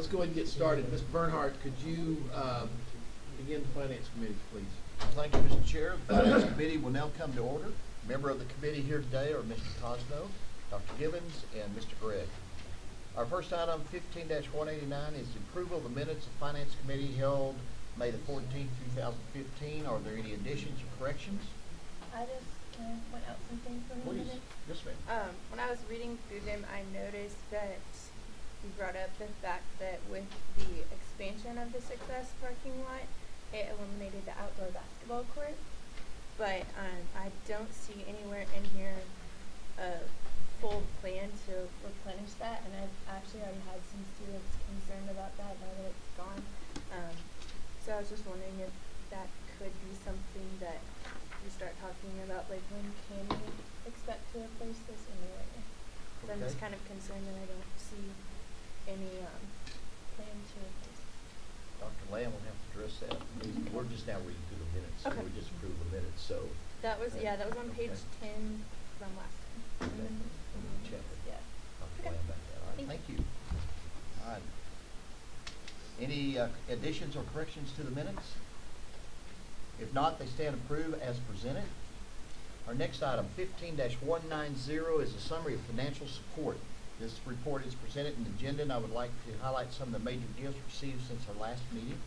let's go ahead and get started. Ms. Bernhardt, could you begin the Finance Committee, please? Thank you, Mr. Chair. The Finance Committee will now come to order. Member of the committee here today are Mr. Cosno, Dr. Gibbons, and Mr. Gregg. Our first item, 15-189, is the approval of the minutes of Finance Committee held May the 14th, 2015. Are there any additions or corrections? I just can I point out something for a Please. minute? Yes, ma'am. When I was reading through them, I noticed that you brought up the fact that with the expansion of the Success parking lot, it eliminated the outdoor basketball court. But I don't see anywhere in here a full plan to replenish that, and I've actually already had some students concerned about that now that it's gone. So I was just wondering if that could be something that we start talking about, like when can we expect to replace this anyway? Because I'm just kind of concerned that I don't see any plan to replace it. Dr. Lamb will have to address that. We're just now reading through the minutes, so Okay. we just approved the minutes. So That was that was on page 10 from last time. Okay. Check it. Yeah. Dr. Okay. Lamb back there. All right. Thank you. All right. Any additions or corrections to the minutes? If not, they stand approved as presented. Our next item, 15-190, is a summary of financial support. This report is presented in the agenda, and I would like to highlight some of the major gifts received since our last meeting.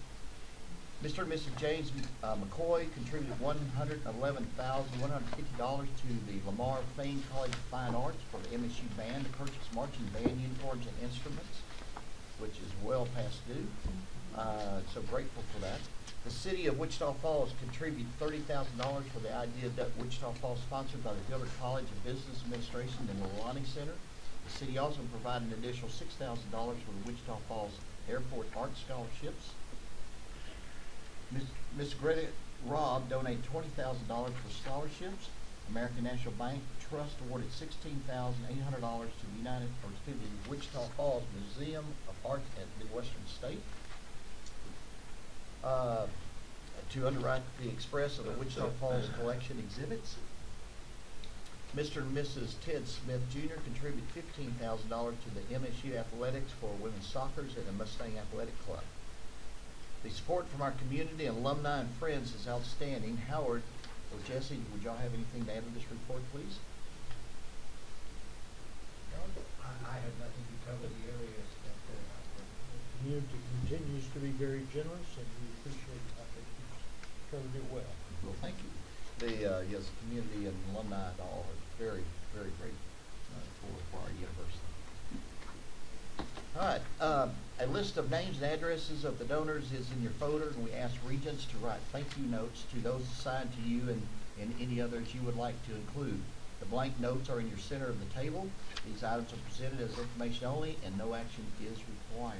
Mr. and Mrs. James McCoy contributed $111,150 to the Lamar Fain College of Fine Arts for the MSU band to purchase marching band uniforms and instruments, which is well past due. So grateful for that. The city of Wichita Falls contributed $30,000 for the Idea That Wichita Falls, sponsored by the Gilbert College of Business Administration and the Lonnie Center. The city also provided an additional $6,000 for the Wichita Falls Airport Art Scholarships. Ms. Greta Robb donated $20,000 for scholarships. American National Bank Trust awarded $16,800 to the Wichita Falls Museum of Art at Midwestern State to underwrite the express of the Wichita Falls collection exhibits. Mr. and Mrs. Ted Smith Jr. contributed $15,000 to the MSU Athletics for women's soccer at the Mustang Athletic Club. The support from our community and alumni and friends is outstanding. Howard or Jesse, would y'all have anything to add to this report, please? I have nothing to cover the areas that The community continues to be very generous, and we appreciate it. I think you've covered it well. Well, thank you. The yes, community and alumni and all are very, very great for our university. All right, a list of names and addresses of the donors is in your folder, and we ask Regents to write thank you notes to those assigned to you and any others you would like to include. The blank notes are in your center of the table. These items are presented as information only, and no action is required.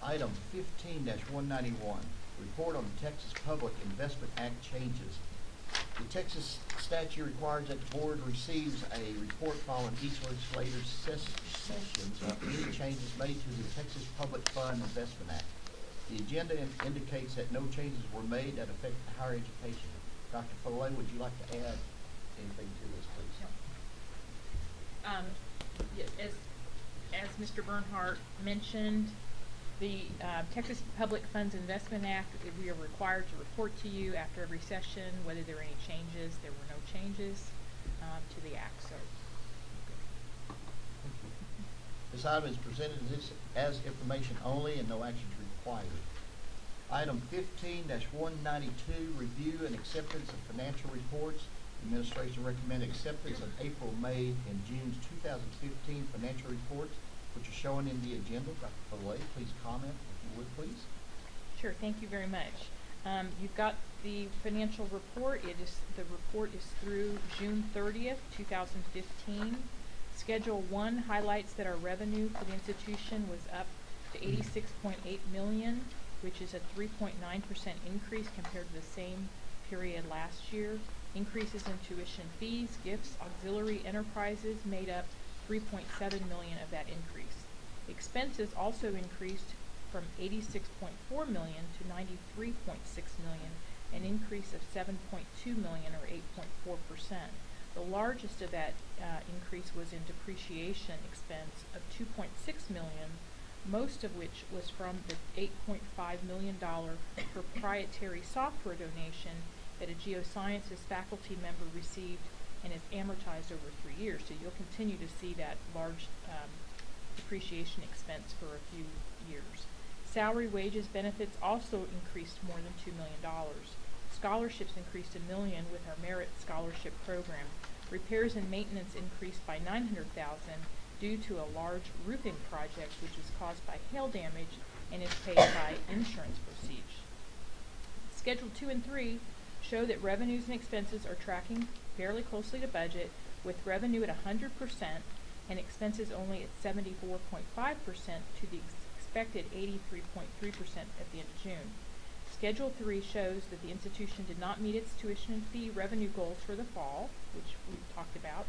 Item 15-191, report on the Texas Public Investment Act changes. The Texas statute requires that the board receives a report following each legislative sessions of any changes made to the Texas Public Fund Investment Act. The agenda indicates that no changes were made that affect higher education. Dr. Foley, would you like to add anything to this, please? Yes, as Mr. Bernhardt mentioned, the Texas Public Funds Investment Act, we are required to report to you after every session whether there are any changes. There were no changes to the act. So, this item is presented as information only and no action is required. Item 15-192, review and acceptance of financial reports. The administration recommended acceptance of April, May, and June's 2015 financial reports, which are shown in the agenda. Dr. Foley, please comment, if you would, please. sure. Thank you very much. You've got the financial report. The report is through June 30th, 2015. Schedule 1 highlights that our revenue for the institution was up to $86.8 million, which is a 3.9% increase compared to the same period last year. Increases in tuition fees, gifts, auxiliary enterprises made up $3.7 million of that increase. Expenses also increased from $86.4 million to $93.6 million, an increase of $7.2 million or 8.4%. The largest of that increase was in depreciation expense of $2.6 million, most of which was from the $8.5 million proprietary software donation that a geosciences faculty member received and is amortized over 3 years. So you'll continue to see that large depreciation expense for a few years. Salary, wages, benefits also increased more than $2 million. Scholarships increased $1 million with our merit scholarship program. Repairs and maintenance increased by $900,000 due to a large roofing project which is caused by hail damage and is paid by insurance proceeds. Schedule 2 and 3 show that revenues and expenses are tracking fairly closely to budget, with revenue at 100% and expenses only at 74.5% to the expected 83.3% at the end of June. Schedule 3 shows that the institution did not meet its tuition and fee revenue goals for the fall, which we've talked about,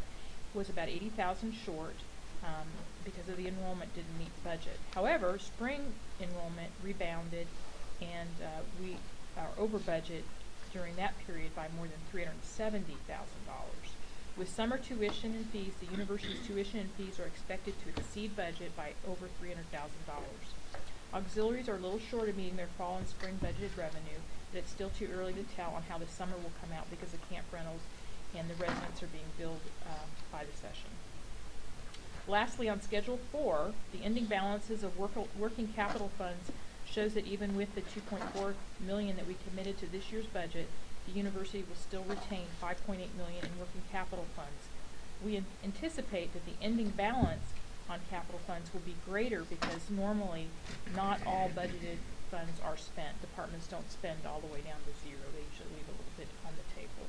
was about $80,000 short because of the enrollment didn't meet budget. However, spring enrollment rebounded and we are over budget during that period by more than $370,000. With summer tuition and fees, the university's tuition and fees are expected to exceed budget by over $300,000. Auxiliaries are a little short of meeting their fall and spring budgeted revenue, but it's still too early to tell on how the summer will come out because of camp rentals and the residents are being billed by the session. Lastly, on Schedule 4, the ending balances of working capital funds shows that even with the $2.4 million that we committed to this year's budget, the university will still retain $5.8 million in working capital funds. We anticipate that the ending balance on capital funds will be greater because normally not all budgeted funds are spent. Departments don't spend all the way down to zero. They usually leave a little bit on the table.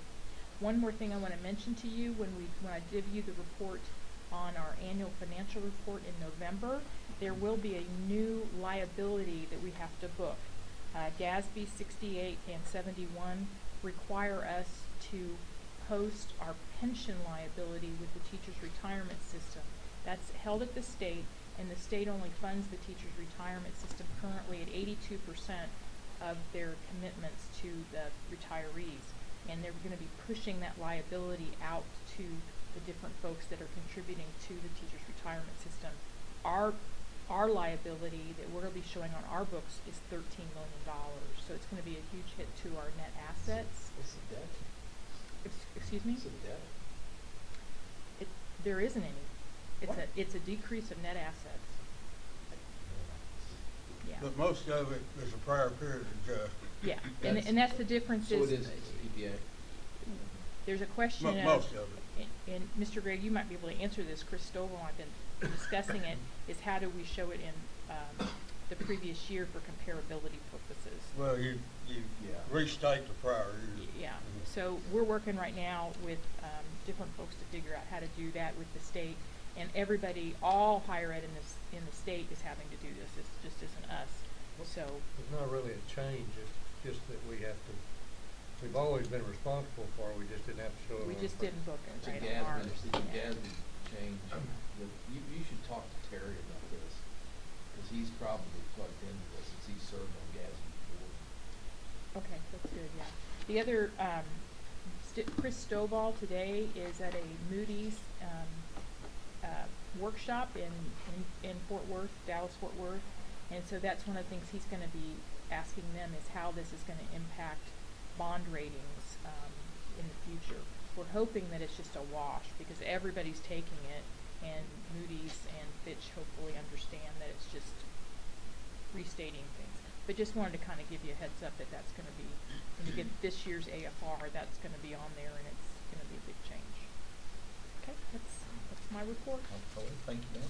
One more thing I want to mention to you when I give you the report on our annual financial report in November, there will be a new liability that we have to book. GASB 68 and 71 require us to post our pension liability with the teacher's retirement system. That's held at the state, and the state only funds the teacher's retirement system currently at 82% of their commitments to the retirees. And they're going to be pushing that liability out to the different folks that are contributing to the teacher's retirement system. Our liability that we're going to be showing on our books is $13 million. So it's going to be a huge hit to our net assets. What's the debt? Excuse me? What's the debt? There isn't any. What? It's a decrease of net assets. Yeah. But most of it is a prior period adjustment. Yeah, and that's the difference So is. it is EPA. There's a question Most of it. and Mr. Gregg, you might be able to answer this. Chris Stovall and I've been discussing it, is how do we show it in the previous year for comparability purposes? Well, you restate the prior year. Yeah, so we're working right now with different folks to figure out how to do that with the state, and everybody, all higher ed in the state is having to do this. It just isn't us. So It's not really a change, it's just that we've always been responsible for it, we just didn't have to show it. we on just our- didn't book it, It's a right? GASB, on ours. it's a Yeah. GASB change. You should talk to Terry about this, because he's probably plugged into this, since he's served on GASB before. Okay, that's good, yeah. The other, Chris Stovall today is at a Moody's workshop in Fort Worth, Dallas-Fort Worth, and so that's one of the things he's going to be asking them is how this is going to impact bond ratings in the future. We're hoping that it's just a wash because everybody's taking it, and Moody's and Fitch hopefully understand that it's just restating things. But just wanted to kind of give you a heads up that that's going to be, when you get this year's AFR, that's going to be on there, and it's going to be a big change. Okay, that's my report. Okay, thank you, ma'am.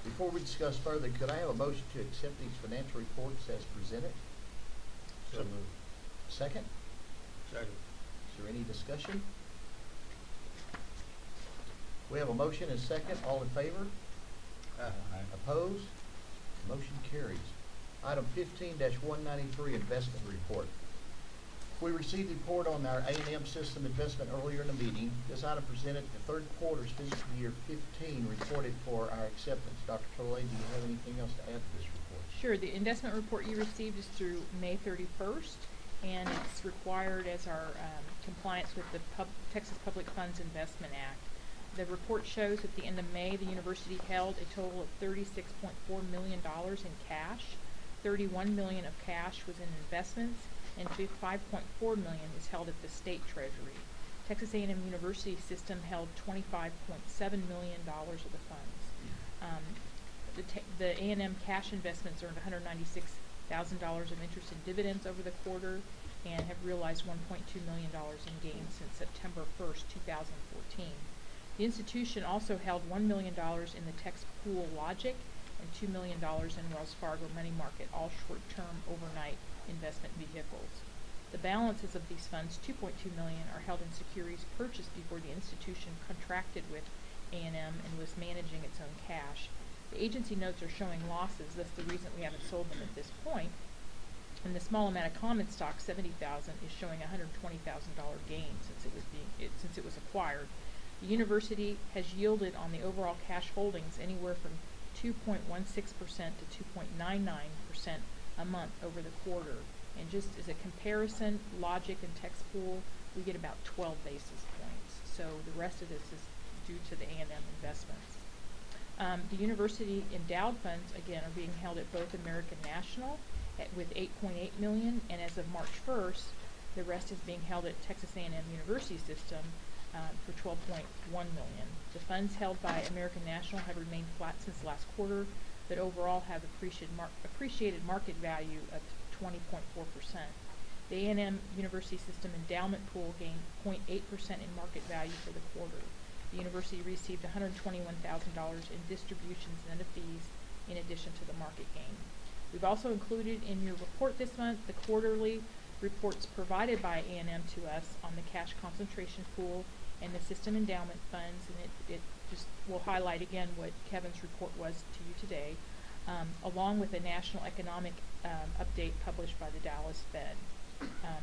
Before we discuss further, could I have a motion to accept these financial reports as presented? So moved. Second? Second. Is there any discussion? We have a motion and a second. All in favor? Opposed? Motion carries. Item 15-193, investment report. We received a report on our A&M system investment earlier in the meeting. This item presented the third quarter's fiscal year 15 reported for our acceptance. Dr. Tolay, do you have anything else to add to this report? Sure. The investment report you received is through May 31st, and it's required as our compliance with the Texas Public Funds Investment Act. The report shows at the end of May, the university held a total of $36.4 million in cash. $31 million of cash was in investments, and $5.4 million is held at the state treasury. Texas A&M University system held $25.7 million of the funds. The A&M cash investments earned $196,000 of interest and dividends over the quarter, and have realized $1.2 million in gains since September 1st, 2014. The institution also held $1 million in the Tex Pool Logic and $2 million in Wells Fargo Money Market, all short-term overnight investment vehicles. The balances of these funds, $2.2 million, are held in securities purchased before the institution contracted with A&M and was managing its own cash. The agency notes are showing losses, thus the reason we haven't sold them at this point. And the small amount of common stock, $70,000, is showing a $120,000 gain since it was acquired. The university has yielded on the overall cash holdings anywhere from 2.16% to 2.99% a month over the quarter. And just as a comparison, Logic and Tex Pool, we get about 12 basis points. So the rest of this is due to the A&M investments. The university endowed funds, again, are being held at both American National with $8.8 million, and as of March 1st, the rest is being held at Texas A&M University System for $12.1 million. The funds held by American National have remained flat since last quarter, but overall have appreciated market value of 20.4%. The A&M University System endowment pool gained 0.8% in market value for the quarter. The university received $121,000 in distributions net of fees in addition to the market gain. We've also included in your report this month the quarterly reports provided by A&M to us on the cash concentration pool and the system endowment funds, and it just will highlight again what Kevin's report was to you today, along with a national economic update published by the Dallas Fed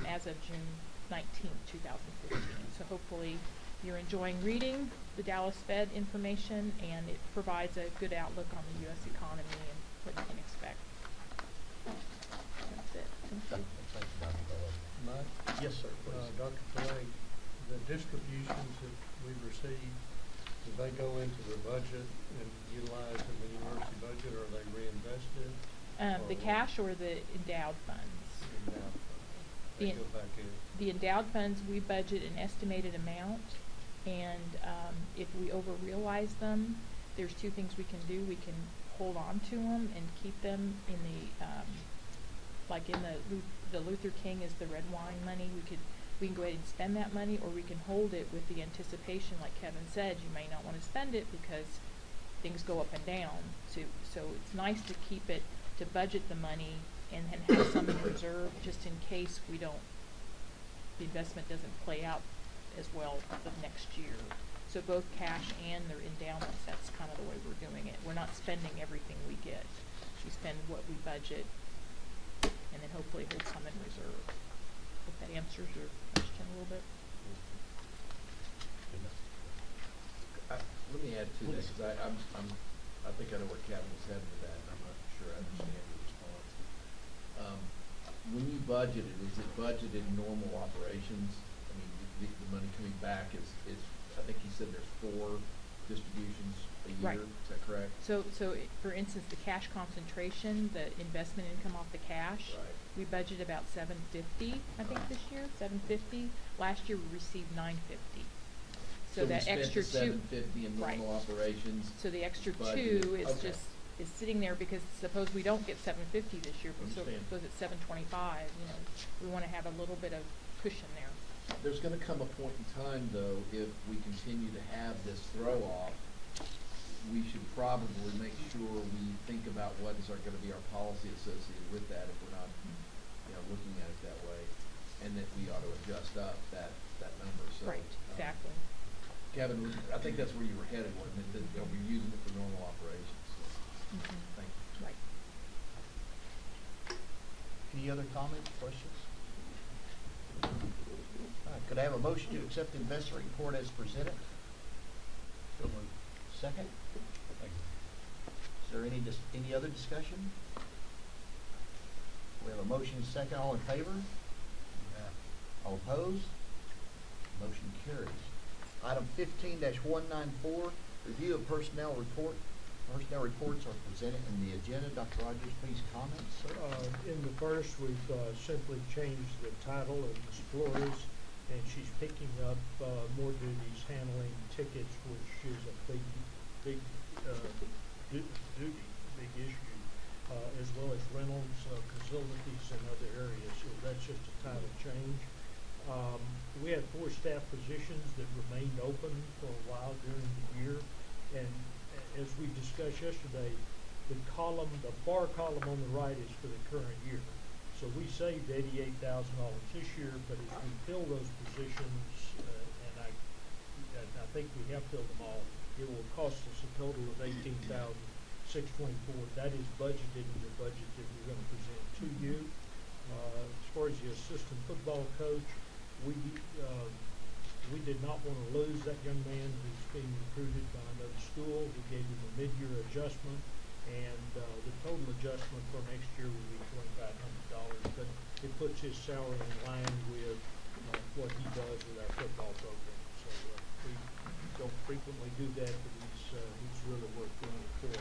as of June 19th, 2015. So hopefully you're enjoying reading the Dallas Fed information, and it provides a good outlook on the U.S. economy and what you can expect. That's it. Thank you. Thank you, Dr. Bowen. Mike? Yes, sir, please. Dr. Clay, the distributions that we receive, do they go into the budget and utilize in the university budget, or are they reinvested? The cash or the endowed funds? Endowed funds. They go back in. The endowed funds, we budget an estimated amount, and if we over-realize them, there's two things we can do. We can hold on to them and keep them in the, like in the Luther King is the red wine money. We can go ahead and spend that money, or we can hold it with the anticipation, like Kevin said, you may not want to spend it because things go up and down. So it's nice to keep it, to budget the money and have some in reserve just in case the investment doesn't play out as well the next year. So both cash and their endowments, that's kind of the way we're doing it. We're not spending everything we get. We spend what we budget and then hopefully hold some in reserve. Hope that answers your question a little bit. Let me add to that, because I think I know where Kevin was heading with that, and I'm not sure I understand your response. When you budget it, is it budgeted in normal operations? I mean, the money coming back is, I think he said there's 4 distributions a year. Right. Is that correct? So for instance, the cash concentration, the investment income off the cash, Right. we budget about $750, I think this year, $750. Last year we received $950. So that extra $750 2, in normal operations. so the extra budgeted. 2 is Okay. just is sitting there because suppose we don't get $750 this year, but Understand. suppose it's $725. We want to have a little bit of cushion there. There's gonna come a point in time, though, if we continue to have this throw-off, we should probably make sure we think about what is gonna be our policy associated with that if we're not, looking at it that way, and that we ought to adjust up that number, so. Right, exactly. Kevin, I think that's where you were headed, wasn't it, that they'll be using it for normal operations, so, thank you. Right. Any other comments, questions? All right, could I have a motion to accept the investment report as presented? So moved. Second? Is there any other discussion? We have a motion and second. All in favor? All opposed? Motion carries. Item 15-194, review of personnel report. Personnel reports are presented in the agenda. Dr. Rogers, please comment, sir. In the first, we've simply changed the title of Ms. Flores, and she's picking up more duties handling tickets, which is a big duty, big issue, as well as rentals, facilities, and other areas. So that's just a title change. We had 4 staff positions that remained open for a while during the year, and as we discussed yesterday, the bar column on the right is for the current year. So we saved $88,000 this year, but as we fill those positions, and I think we have filled them all, it will cost us a total of $18,624. That is budgeted in the budget that we're going to present to you. As far as the assistant football coach, we did not want to lose that young man who's being recruited by another school. We gave him a mid-year adjustment, and the total adjustment for next year will be $2,500, but it puts his salary in line with what he does with our football program. So we don't frequently do that, but he's really worth doing it for.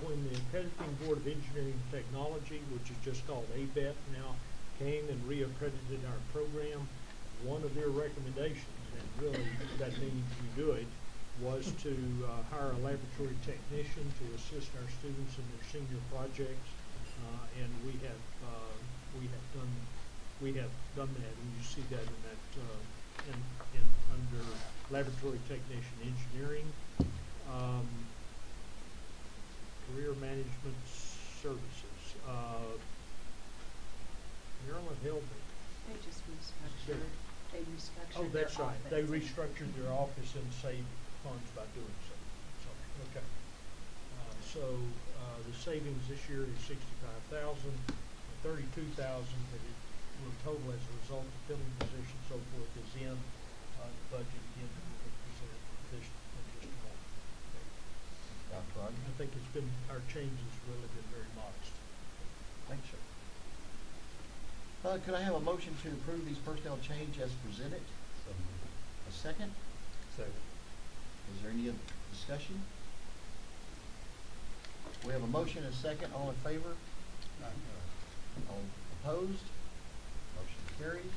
When the Accrediting Board of Engineering and Technology, which is just called ABET now, came and reaccredited our program, one of their recommendations, and really that means you do it, was to hire a laboratory technician to assist our students in their senior projects, and we have done that, and you see that in that under laboratory technician engineering, career management services. Maryland help me. They just restructured. They restructured. Oh, that's their right. office. They restructured their office and saved funds by doing so. Okay. The savings this year is $65,000, $32,000 that it will total as a result of filling positions, so forth, is in the budget again that we're going to present this in just a moment. Dr. Rogers? I think our change has really been very modest. Thanks, sir. Could I have a motion to approve these personnel change as presented? A second? Second. Is there any other discussion? We have a motion and a second. All in favor? All opposed? Motion carries.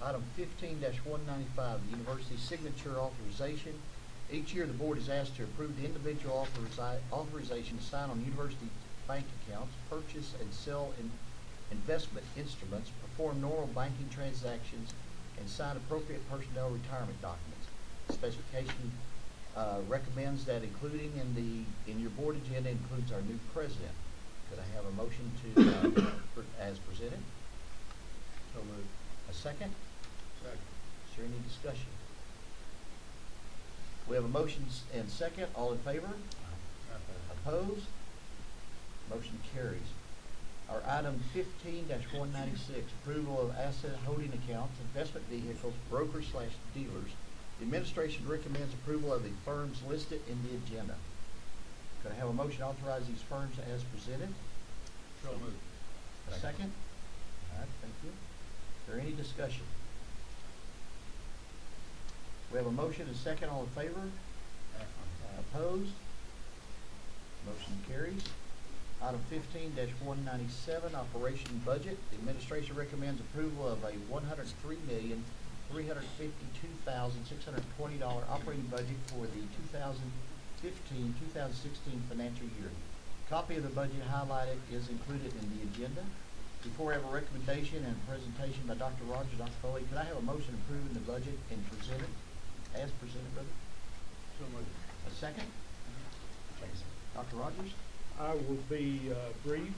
Item 15-195, the university signature authorization. Each year, the board is asked to approve the individual authorization to sign on university bank accounts, purchase and sell investment instruments, perform normal banking transactions, and sign appropriate personnel retirement documents. Specification recommends that including in your board agenda includes our new president. Could I have a motion to as presented? So moved. A second? Second. Is there any discussion? We have a motion and second. All in favor? Opposed? Motion carries. Our item 15-196, approval of asset holding accounts, investment vehicles, brokers/dealers. The administration recommends approval of the firms listed in the agenda. Could I have a motion to authorize these firms as presented? So moved. A second? All right, thank you. Is there any discussion? We have a motion and a second. All in favor? Opposed? Motion carries. Item 15-197, operation budget. The administration recommends approval of a $103,352,620 operating budget for the 2015-2016 financial year. Copy of the budget highlighted is included in the agenda. Before I have a recommendation and presentation by Dr. Rogers, Dr. Foley, could I have a motion approving the budget and presented as presented, brother? So moved. A second? Dr. Rogers? I will be brief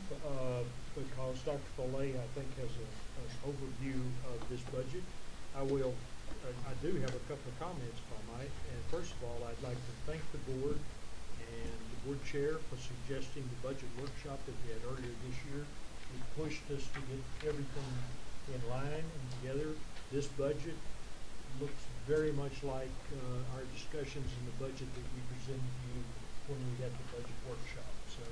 because Dr. Foley, I think, has an overview of this budget. I do have a couple of comments, if I might. And first of all, I'd like to thank the board and the board chair for suggesting the budget workshop that we had earlier this year. It pushed us to get everything in line and together. This budget looks very much like our discussions in the budget that we presented to you when we had the budget workshop. So,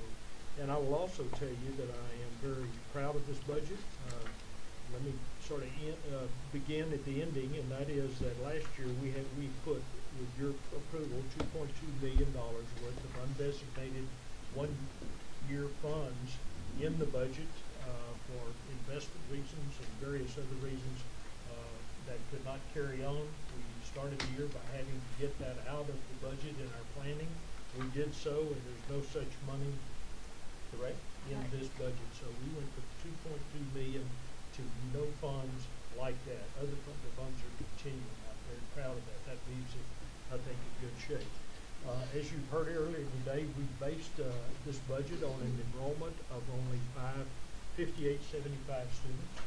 and I will also tell you that I am very proud of this budget. let me sort of begin at the ending, and that is that last year we put, with your approval, $2.2 million worth of undesignated one-year funds in the budget for investment reasons and various other reasons that could not carry on. We started the year by having to get that out of the budget in our planning. We did so, and there's no such money, correct, in this budget. So we went from 2.2 million to no funds like that. Other the funds are continuing. I'm very proud of that. That leaves it, I think, in good shape. As you've heard earlier today, we based this budget on an enrollment of only 5,875 students.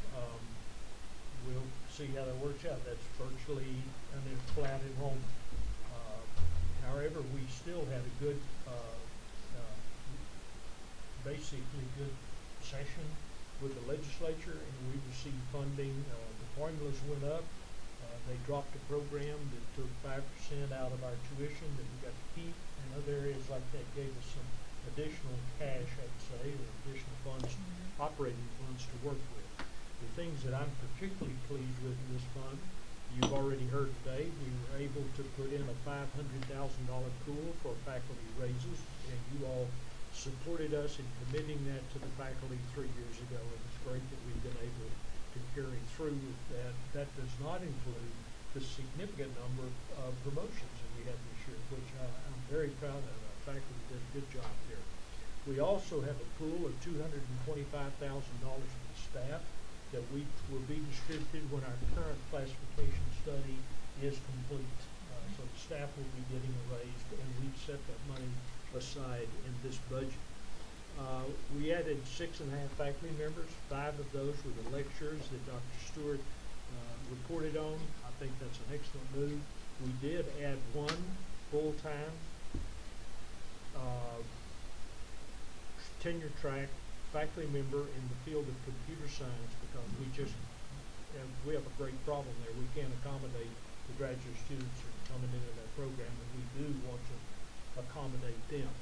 We'll see how that works out. That's virtually a flat enrollment. However, we still had a good, basically good session with the legislature, and we received funding. The formulas went up. They dropped a program that took 5% out of our tuition that we got to keep, and other areas like that gave us some additional cash, I'd say, or additional funds, operating funds to work with. The things that I'm particularly pleased with in this fund, you've already heard today, we were able to put in a $500,000 pool for faculty raises, and you all supported us in committing that to the faculty 3 years ago, and it's great that we've been able to carry through with that. That does not include the significant number of promotions that we had this year, which I'm very proud of. Our faculty did a good job here. We also have a pool of $225,000 for the staff that will be distributed when our current classification study is complete. So the staff will be getting a raise, and we've set that money aside in this budget. We added 6.5 faculty members. 5 of those were the lecturers that Dr. Stewart reported on. I think that's an excellent move. We did add 1 full-time tenure track faculty member in the field of computer science, because we have a great problem there. We can't accommodate the graduate students who are coming into that program, and we do want to accommodate them.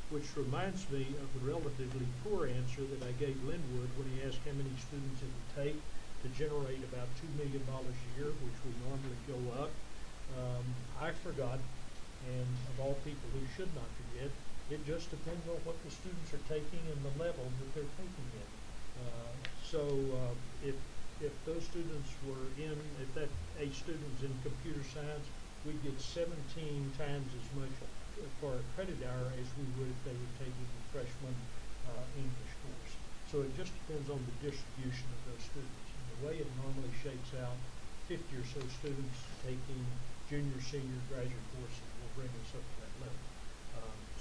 Which reminds me of the relatively poor answer that I gave Linwood when he asked how many students it would take to generate about $2 million a year, which we normally go up. I forgot, and of all people who should not forget, it just depends on what the students are taking and the level that they're taking it. If those students were if that a student's in computer science, we'd get 17 times as much for a credit hour as we would if they were taking the freshman English course. So it just depends on the distribution of those students. And the way it normally shakes out, 50 or so students taking junior, senior, graduate courses will bring us up to that level.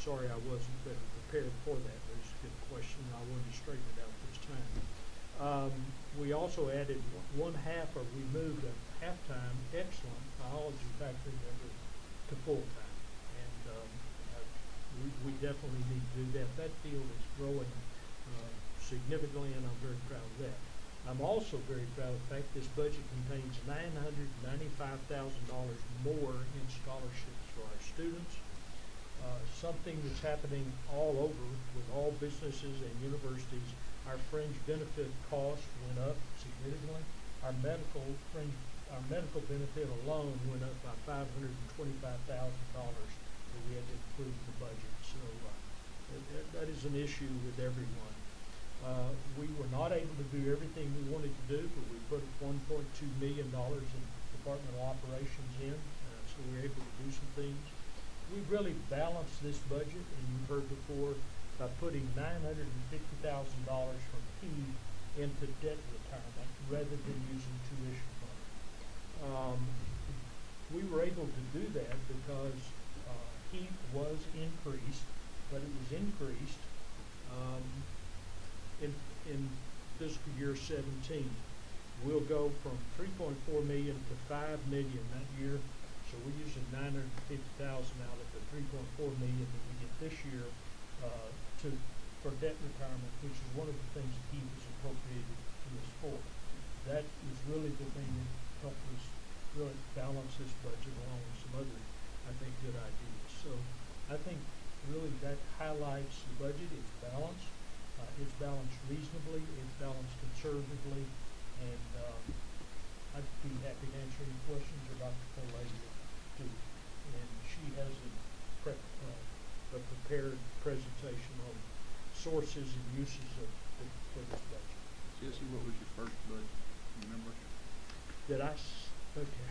Sorry I wasn't better prepared for that. There's a good question. I wanted to straighten it out this time. We also added we moved a half-time excellent biology faculty member to full-time. And we definitely need to do that. That field is growing significantly, and I'm very proud of that. I'm also very proud of the fact this budget contains $995,000 more in scholarships for our students. Something that's happening all over with all businesses and universities. Our fringe benefit cost went up significantly. Our medical benefit alone went up by $525,000 that we had to include in the budget. So that is an issue with everyone. We were not able to do everything we wanted to do, but we put $1.2 million in departmental operations in, so we were able to do some things. We really balanced this budget, and you've heard before, by putting $950,000 from P into debt retirement rather than using tuition money. We were able to do that because HEAP was increased, but it was increased in fiscal year 17. We'll go from 3.4 million to 5 million that year. So we're using 950,000 out of the 3.4 million that we get this year for debt retirement, which is one of the things that he was appropriated to us for. That is really the thing that helped us really balance this budget along with some other, I think, good ideas. So I think really that highlights the budget. It's balanced. It's balanced reasonably. It's balanced conservatively. And I'd be happy to answer any questions about the full lady too. And she has a prepared presentation on sources and uses for this budget. Jesse, what was your first budget? Remember? Okay.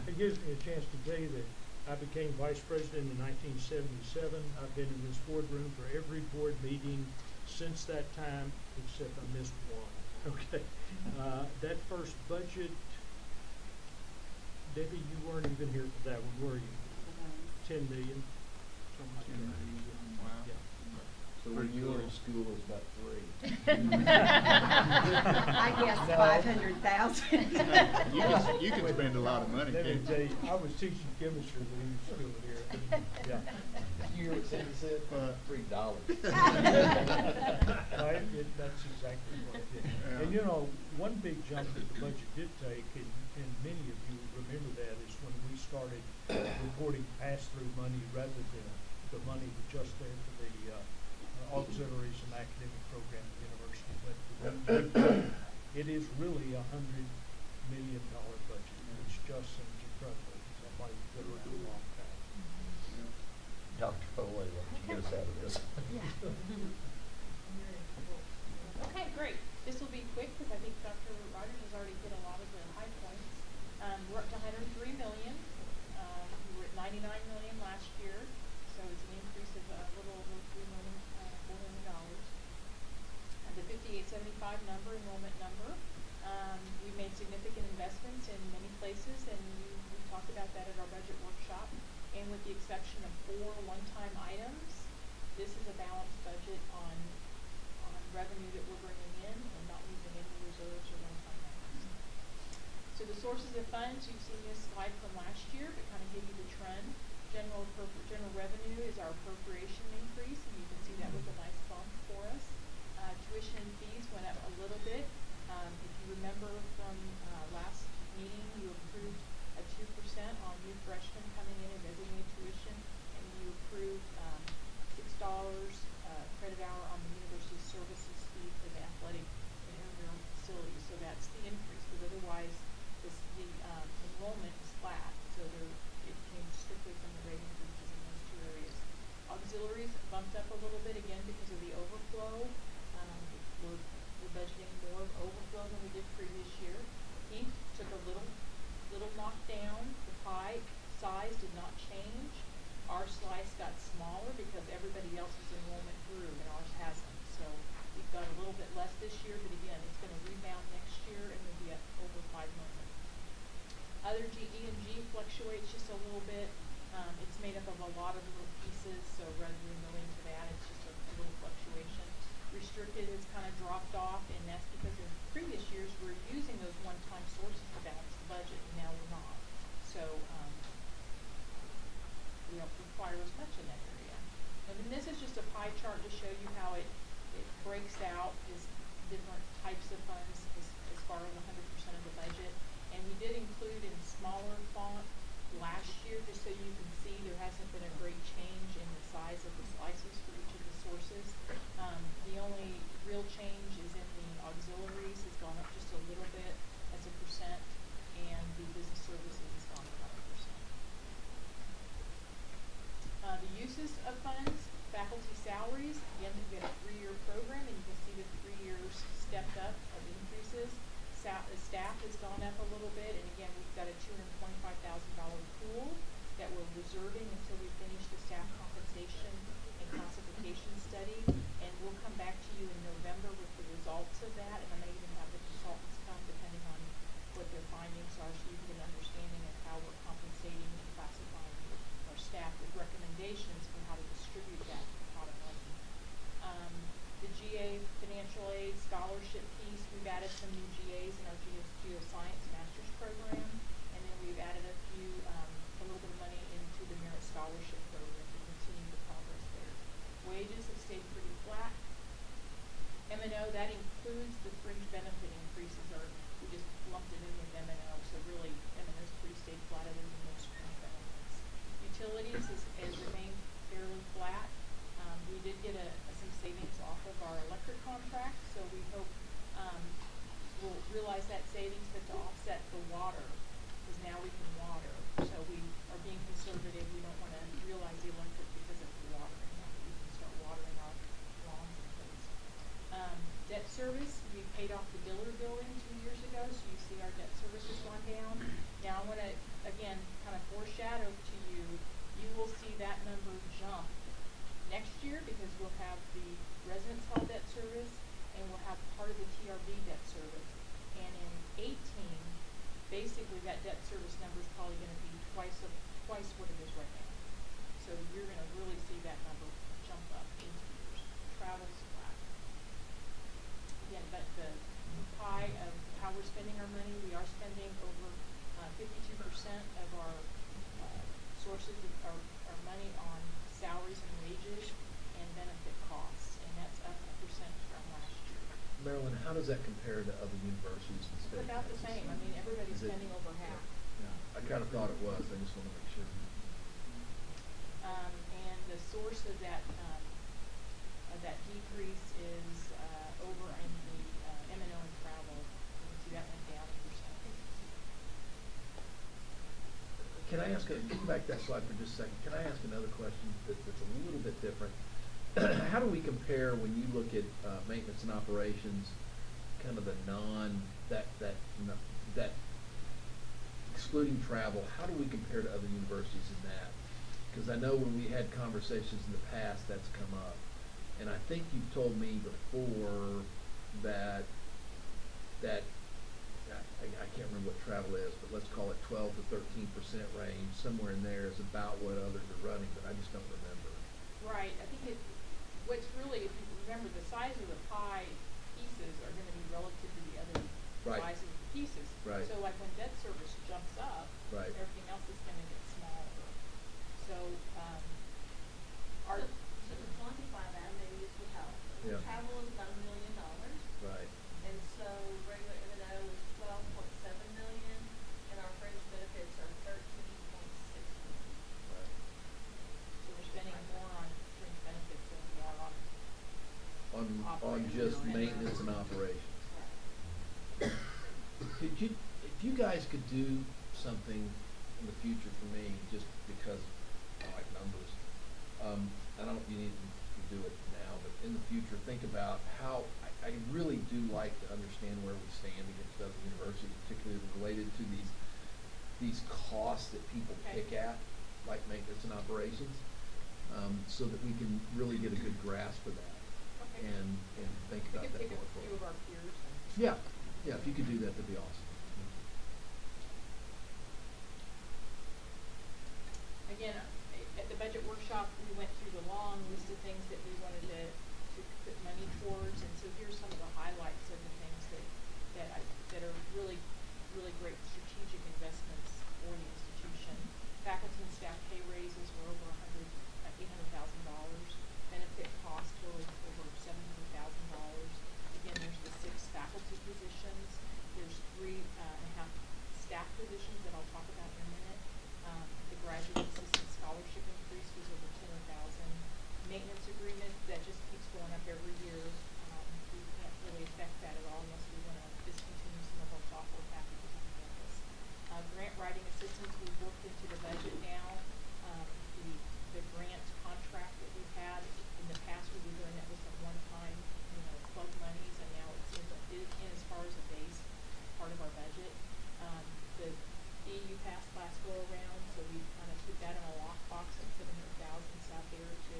It gives me a chance to tell you that I became vice president in 1977. I've been in this boardroom for every board meeting since that time, except I missed one. Okay. That first budget, Debbie, you weren't even here for that one, were you? 10 million, something like 10 that. million. Wow. Yeah. So when Pretty you were cool. in school, it was about 3. I guess No. 500,000. You can spend a lot of money, Let me can't tell you? you, I was teaching chemistry when he was still here. Yeah. You hear what Sandy said? $3. That's exactly what it did. Yeah. And you know, one big jump that the budget did take, and many of you remember that, is when we started reporting pass-through money rather than the money just there for the auxiliaries and academic program at the university. But it is really $100 million budget. It's just seems incredible. Somebody who's been around a long time. Dr. Foley, what did you get us out of this? Okay, great. This will be quick because I think Dr. Rogers has already hit a lot of the high points. We're up to 103 million. We were at 99 million last year, so it's an increase of a little over $3 million, $4 million. The 5875 number, enrollment number. We made significant investments in many places, and we talked about that at our budget workshop. And with the exception of 4 one-time items, this is a balanced budget on revenue that we're bringing in and not using any reserves or one-time items. So the sources of funds, you've seen this slide from last year, but kind of give you the trend. General revenue is our appropriation increase, and you can see that was a nice bump for us. Tuition and fees went up a little bit. If you remember from last meeting, you approved a 2% on new freshmen coming in and designated tuition, and you approved $6 credit hour on the university services fee for the athletic and intramural facilities. So that's the increase, because otherwise the enrollment is flat. So it came strictly from the rate increases in those 2 areas. Auxiliaries bumped up a little bit again because of the overflow. We're budgeting more overflow than we did previous year. Heath took a little knockdown. The pie size did not change. Our slice got smaller because everybody else's enrollment grew and ours hasn't. So we've got a little bit less this year, but again, it's going to rebound next year and we'll be at over 5 million. Other E&G fluctuates just a little bit. It's made up of a lot of little pieces, so rather than go into that, it's just a little fluctuation. Restricted has kind of dropped off, and that's because in previous years we're using those one-time sources to balance the budget, and now we're not. So we don't require as much in that area. And then this is just a pie chart to show you how it breaks out as different types of funds as far as 100% of the budget. And we did include in smaller font last year, just so you can see there hasn't been a great change in the size of the slices for each of the sources. The only real change is in the auxiliaries has gone up just a little bit as a percent, and the business services has gone up 1%. The uses of funds, faculty salaries, again, we had a 3-year program, and you can see the 3 years stepped up of increases. Staff has gone up a little bit, and again, we've got a $225,000 pool that we're reserving until we finish the staff compensation and classification study, and we'll come back to you in November with the results of that, and I may even have the consultants come depending on what their findings are, so you can get an understanding of how we're compensating and classifying our staff with recommendations for how to distribute that pot of money. The GA financial aid scholarship piece, we've added some new GAs in our geoscience master's program, and then we've added a little bit of money into the merit scholarship program to continue the progress there. Wages have stayed pretty flat. M&O, that includes the fringe benefit increases, or we just lumped it in with M&O, so really M&O's pretty stayed flat other than those fringe benefits. Utilities has remained fairly flat. We did get some savings off of our electric contract, so we hope we'll realize that paid off the Diller building 2 years ago, so you see our debt service has gone down. Now, I wanna, again, kind of foreshadow to you, you will see that number jump next year because we'll have the residence hall debt service and we'll have part of the TRB debt service. And in 18, basically that debt service number is probably gonna be twice what it is right now. So you're gonna really see that number jump up in 2 years. Travel's flat. Again, but the pie of how we're spending our money, we are spending over 52% of our sources of our money on salaries and wages and benefit costs, and that's up 1% from last year. Marilyn, how does that compare to other universities and state? It's about the same. I mean, everybody's Is it- spending over half. Yeah, I kind of thought it was. I just want to make sure. And the source of that decrease is over in the M&O and travel. You can see that went down 1%. Can I ask, can you back that slide for just a second? Can I ask another question that's a little bit different? How do we compare when you look at maintenance and operations, kind of the that excluding travel, how do we compare to other universities in that? Because I know when we had conversations in the past, that's come up. And I think you've told me before that I can't remember what travel is, but let's call it 12 to 13% range, somewhere in there is about what others are running, but I just don't remember. Right. I think what's really, if you remember, the size of the pie pieces are going to be relative to the other Right. sizes of the pieces. Right. So like when debt service jumps up, Right. everything else is going to get smaller. So our So to quantify that, maybe this would help. Yeah. Travel is about $1 million, Right. and so regular M&O is 12.7 million, and our fringe benefits are 13.6 million. Right. so we're spending more on fringe benefits than we are on On Operating just and maintenance and operations. Right. Could you, if you guys could do something in the future for me, just because I like numbers, I don't know if you need to do it now, but in the future, think about how, I really do like to understand where we stand against other universities, particularly related to these costs that people Okay. pick at, like maintenance and operations, so that we can really get a good grasp of that Okay. and think We about could that pick a going few forward. of our peers and Yeah, yeah, if you could do that, that'd be awesome. again, at the budget workshop, we went through the long list of things that we wanted to put money towards, and so here's some of the highlights of the things that are really, really great strategic investments for the institution. Faculty and staff pay raises were over $800,000. Benefit costs were over $700,000. Again, there's the 6 faculty positions. There's 3.5 staff positions that I'll talk about in a minute. The graduate assistant scholarship increase was over $200,000. Maintenance agreement, that just keeps going up every year. We can't really affect that at all unless we want to discontinue some of our software packages on campus. Grant writing assistance, we've worked into the budget now. The grant contract that we've had, in the past we were doing that with some one-time, club monies, and now it's in as far as a base part of our budget. The EU passed last go around, so we kind of put that in a lockbox at $700,000 out there to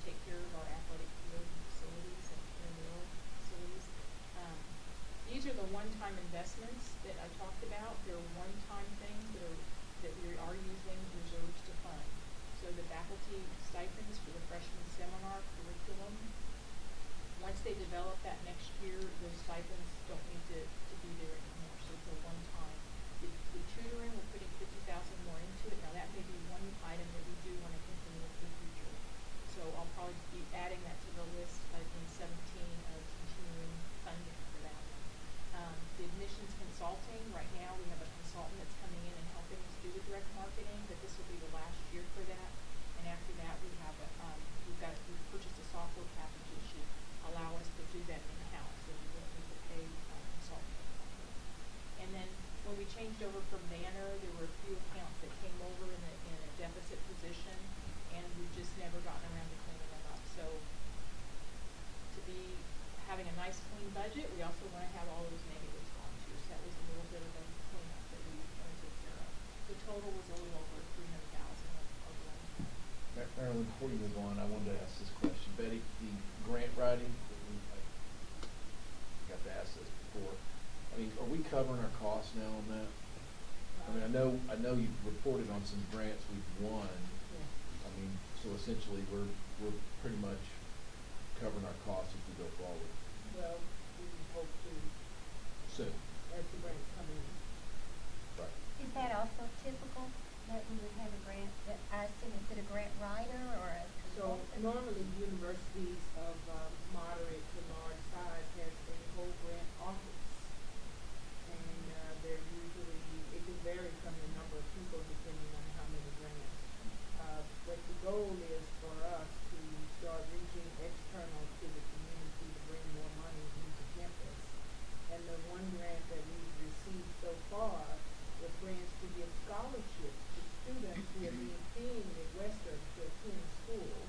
take care of our athletic field facilities and intramural facilities. These are the one-time investments that I talked about. They're one-time things that we are using reserves to fund. So the faculty stipends for the freshman seminar curriculum, once they develop that next year, those stipends don't need to be there anymore, so it's a one-time. The tutoring, we're putting $50,000 more into it. Now that may be one item that we do want to continue in the future. So I'll probably be adding that to the list in 17 of continuing funding for that one. The admissions consulting, right now we have a consultant that's coming in and helping us do the direct marketing, but this will be the last year for that. And after that, we've purchased a software package that should allow us to do that in-house, so we won't need to pay consultants. And then when we changed over from Banner, there were a few accounts that came over in a deficit position, and we've just never gotten around to cleaning them up. So to having a nice clean budget, we also want to have all those negatives gone too. So that was a little bit of a cleanup that we want to take care of. The total was a little over 300,000 of one. Marilyn, before you move on, I wanted to ask this question. Betty, the grant writing, I got to ask this before. I mean, are we covering our costs now on that? I mean, I know you've reported on some grants we've won. I mean, so essentially we're pretty much covering our costs as we go forward. Well, we hope to, Soon. as the grants come in. Right. Is that also typical, that we would have a grant, that I assume, is it a grant writer or a So consultant? normally universities of moderate to large size has a whole grant office. And they're usually, it can vary from the number of people depending on how many grants. But the goal is for us to start reaching external to the community to bring more money into campus. And the one grant that we've received so far was grants to give scholarships to students who are being seen Midwestern to attend school.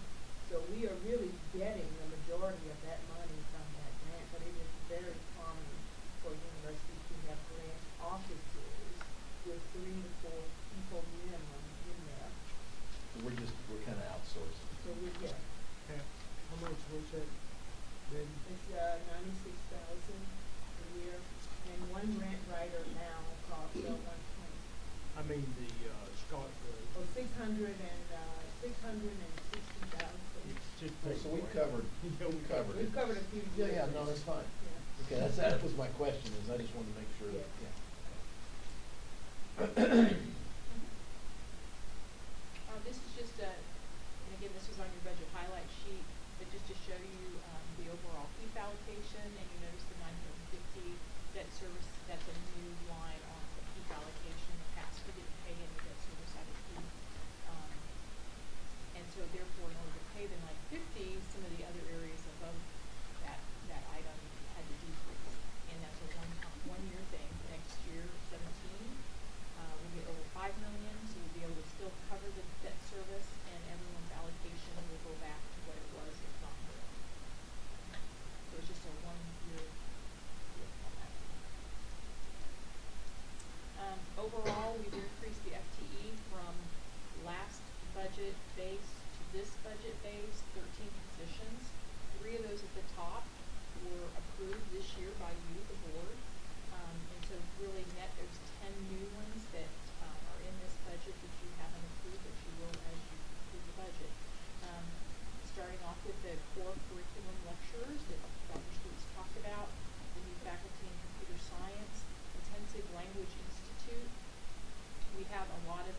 So we are really getting the majority of that money from that grant, but it is very common for universities to have grant offices with 3 to 4 people minimum in there. So we're kind of outsourcing. So we get, How much was that, then? it's 96,000 a year, and one grant writer now costs 120. I mean, the, Scott, Oh, 660,000. it's just. So we covered, Yeah, we covered it. We've covered a few. Yeah, no, that's fine. Yeah. Okay, that was my question, is I just wanted to make sure that, Yeah. yeah. This is just a, and again, this was on your budget highlight sheet, but just to show you the overall PEEP allocation, and you notice the 950 debt service, that's a new line on the PEEP allocation. In the past, we didn't pay any debt service out of PEEP. And so therefore, in order to pay the 950, some of the other areas above that item had to decrease. And that's a one-year thing. Next year, 17, we'll get over 5 million, so we'll be able to still cover the debt service, and everyone's allocation will go back to what it was, if not more. So it's just a one-year deal on that. Overall, we've increased the FTE from last budget base to this budget base, 13 positions. 3 of those at the top were approved this year by you, the board. And so really net, there's 10 new ones that are in this budget that you haven't approved, but you will as you approve the budget. Starting off with the core curriculum lecturers that Dr. Stewart's talked about, the new faculty in computer science, intensive language institute. We have a lot of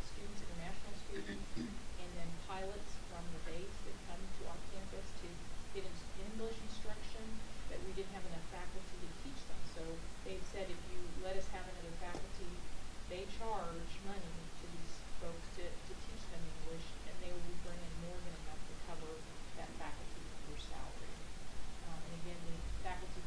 students, international students, and then pilots from the base that come to our campus to get English instruction, but we didn't have enough faculty to teach them. So they've said if you let us have another faculty, they charge money to these folks to teach them English, and they will be bringing more than enough to cover that faculty member's salary. And again, the faculty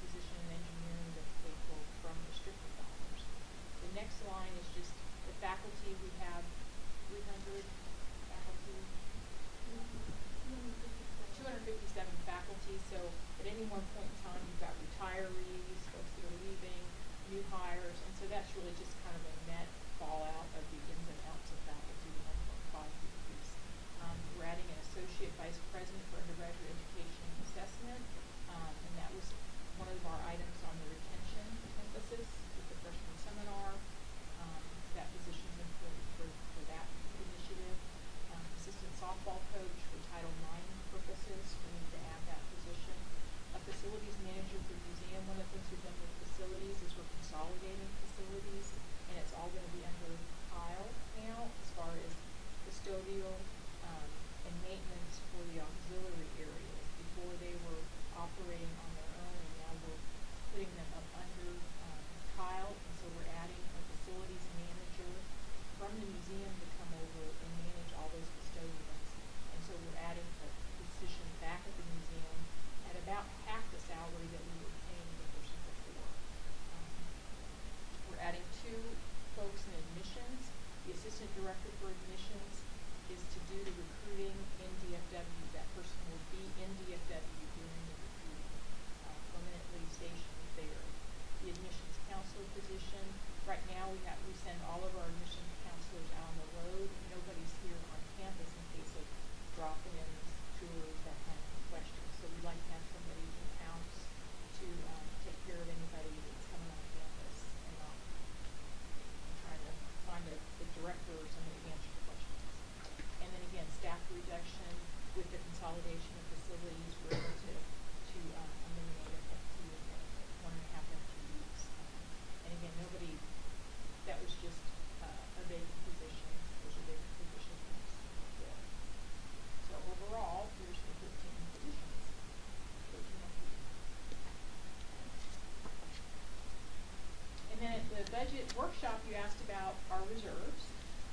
budget workshop, you asked about our reserves.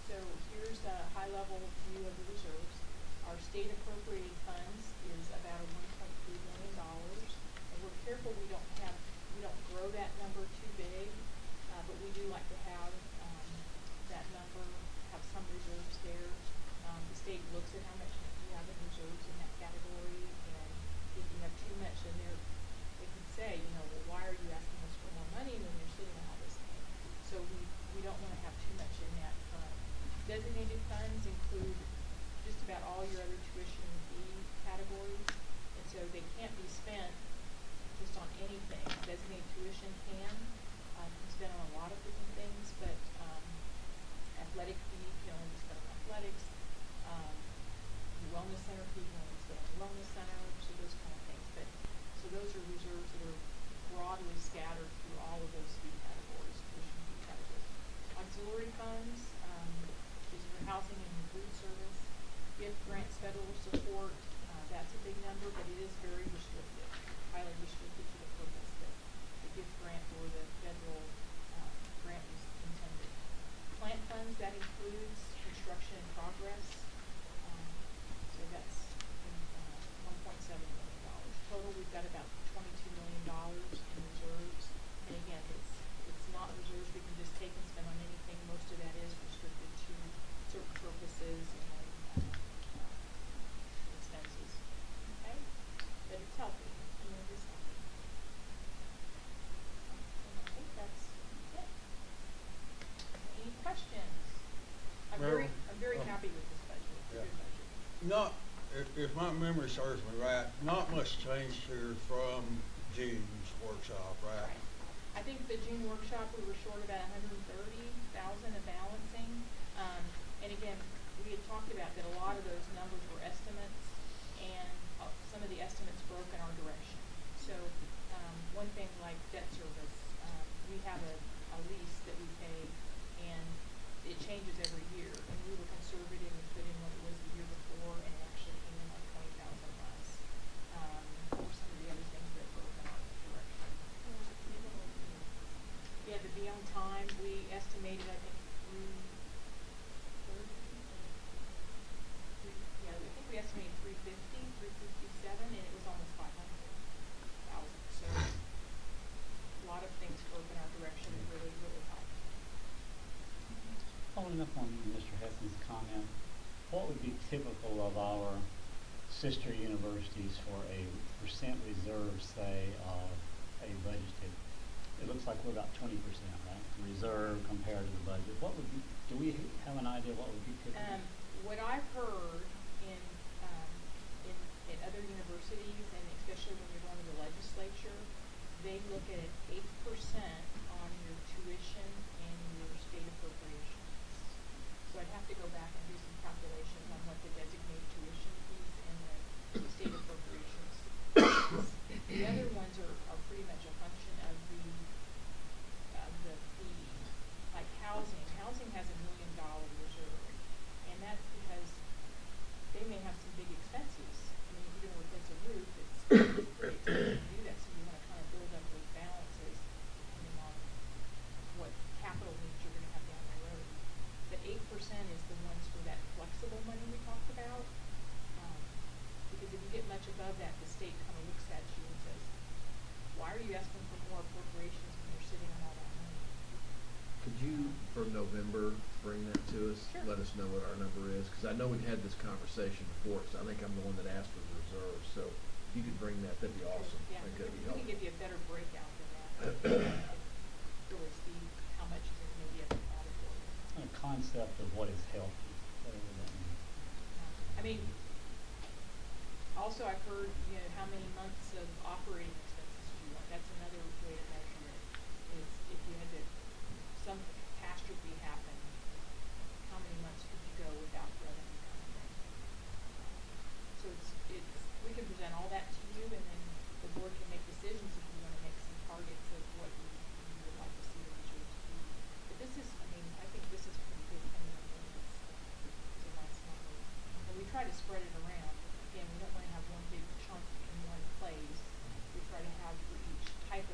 So here's a high-level view of the reserves. Our state appropriated funds is about a $1.3 million. And we're careful we don't grow that number too big, but we do like to have that number, have some reserves there. The state looks at how much you have in reserves in that category, and if you have too much in there, they could say, well, why are you asking us for more money when you're sitting on all this money? So we don't want to have too much in that fund. Designated funds include just about all your other tuition and fee categories, and so they can't be spent just on anything. Designated tuition can be spent on a lot of different things, but athletic fee can only be spent on athletics. Your wellness center fee can only be spent on wellness center, so those kind of things. But so those are reserves that are broadly scattered through all of those fee categories, tuition fee categories. Auxiliary funds is your housing and your food service. Gift grants, federal support, that's a big number, but it is very restricted, highly restricted to the purpose that the gift grant or the federal grant was intended. Plant funds, that includes construction in progress. So that's $1.7 million. Total, we've got about $22 million in reserves. And again, it's not reserves we can just take and spend on anything. Most of that is restricted to certain purposes and expenses. Okay? But it's healthy. It is healthy. And I think that's it. Any questions? I'm very happy with this budget. It's a good budget. Not, if my memory serves me right, not much changed here from June's workshop, right? I think the June workshop, we were short about $130,000 of balancing. And again, we had talked about that a lot of those numbers were estimates, and some of the estimates broke in our direction. So one thing like debt service, we have a lease that we pay, and it changes every year. And we were conservative and put in what it was the year before, and it actually came in like $20,000 less. Or some of the other things that broke in our direction. Yeah, to be on time, we estimated, I think, we estimated 357, and it was almost 500,000. So a lot of things broke in our direction and really, really helped. Following up on Mr. Heffman's comment, what would be typical of our sister universities for a percent reserve, say, of a budgeted? It looks like we're about 20%, right? Reserve compared to the budget. What would be? Do we have an idea what would be typical? What I've heard in other universities, and especially when you're going to the legislature, they look at 8% on your tuition and your state appropriations. So I'd have to go back and do some calculations on what the designated tuition fees and the state appropriations. The other ones are pretty much a function of the fee. Like housing. Housing has $1 million reserve, and that's because they may have some big expenses. I mean, if you're going to replace a roof, it's pretty expensive to do that, so you want to kind of build up those balances depending on what capital needs you're going to have down the road. But 8% is the ones for that flexible money we talked about, because if you get much above that, the state kind of looks at you and says, why are you asking for more appropriations when you're sitting on all that money? Could you, for November, bring that to us? Sure. Let us know what our number is, because I know we've had this conversation before, because I think I'm the one that asked for the reserve, so if you could bring that, that'd be awesome. Yeah, I think that'd be we can helpful. give you a better breakout than that. Really see how much is in maybe every category. A concept of what is healthy. What does that mean? I mean, also I've heard, how many months of operating expenses do you want? That's another way to measure it, is if you had some catastrophe happen, how many months could you go without revenue coming in? So we can present all that to you, and then the board can make decisions if you want to make some targets of what you would like to see the reserves be. But this is, I think this is pretty good coming up with this. It's a nice number. And we try to spread it around. Again, we don't want to have one big chunk in one place. We try to have for each type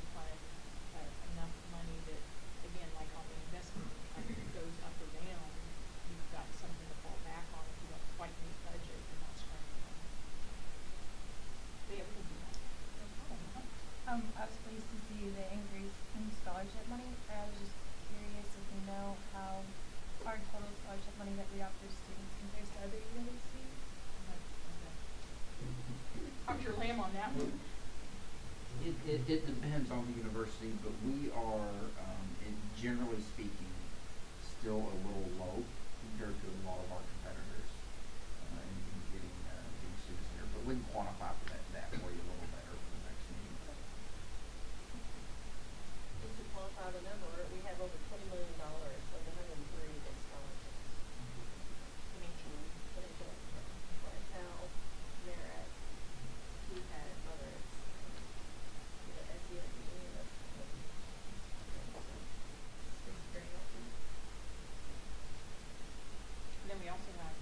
I was pleased to see the increase in scholarship money. I was just curious if you know how our total scholarship money that we offer students compares to other universities. How's your lamb on that one? It depends on the university, but we are, generally speaking, still a little low compared to a lot of our competitors in getting students here. But we can quantify that for you a little better for the next meeting. Just to qualify the number, we have over $20 million of the 103 that's scholarships. Whitehall, Merritt, Keypad, others, SESU, it's very healthy. And then we also have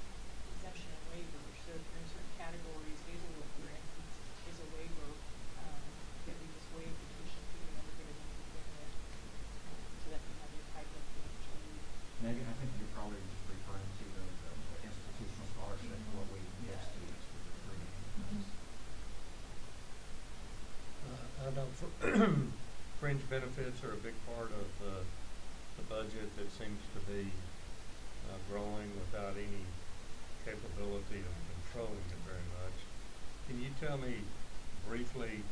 exemption and waivers, so if you're in certain categories, basal, for instance, is a waiver, that we just waive the tuition fee, we never get it to begin with, so that you have your type of financial aid. Megan, I think you're probably just referring to the institutional scholarship, what we give students with the free. I know fringe benefits are a big part of the budget that seems to be growing without any capability of controlling it very much. Can you tell me briefly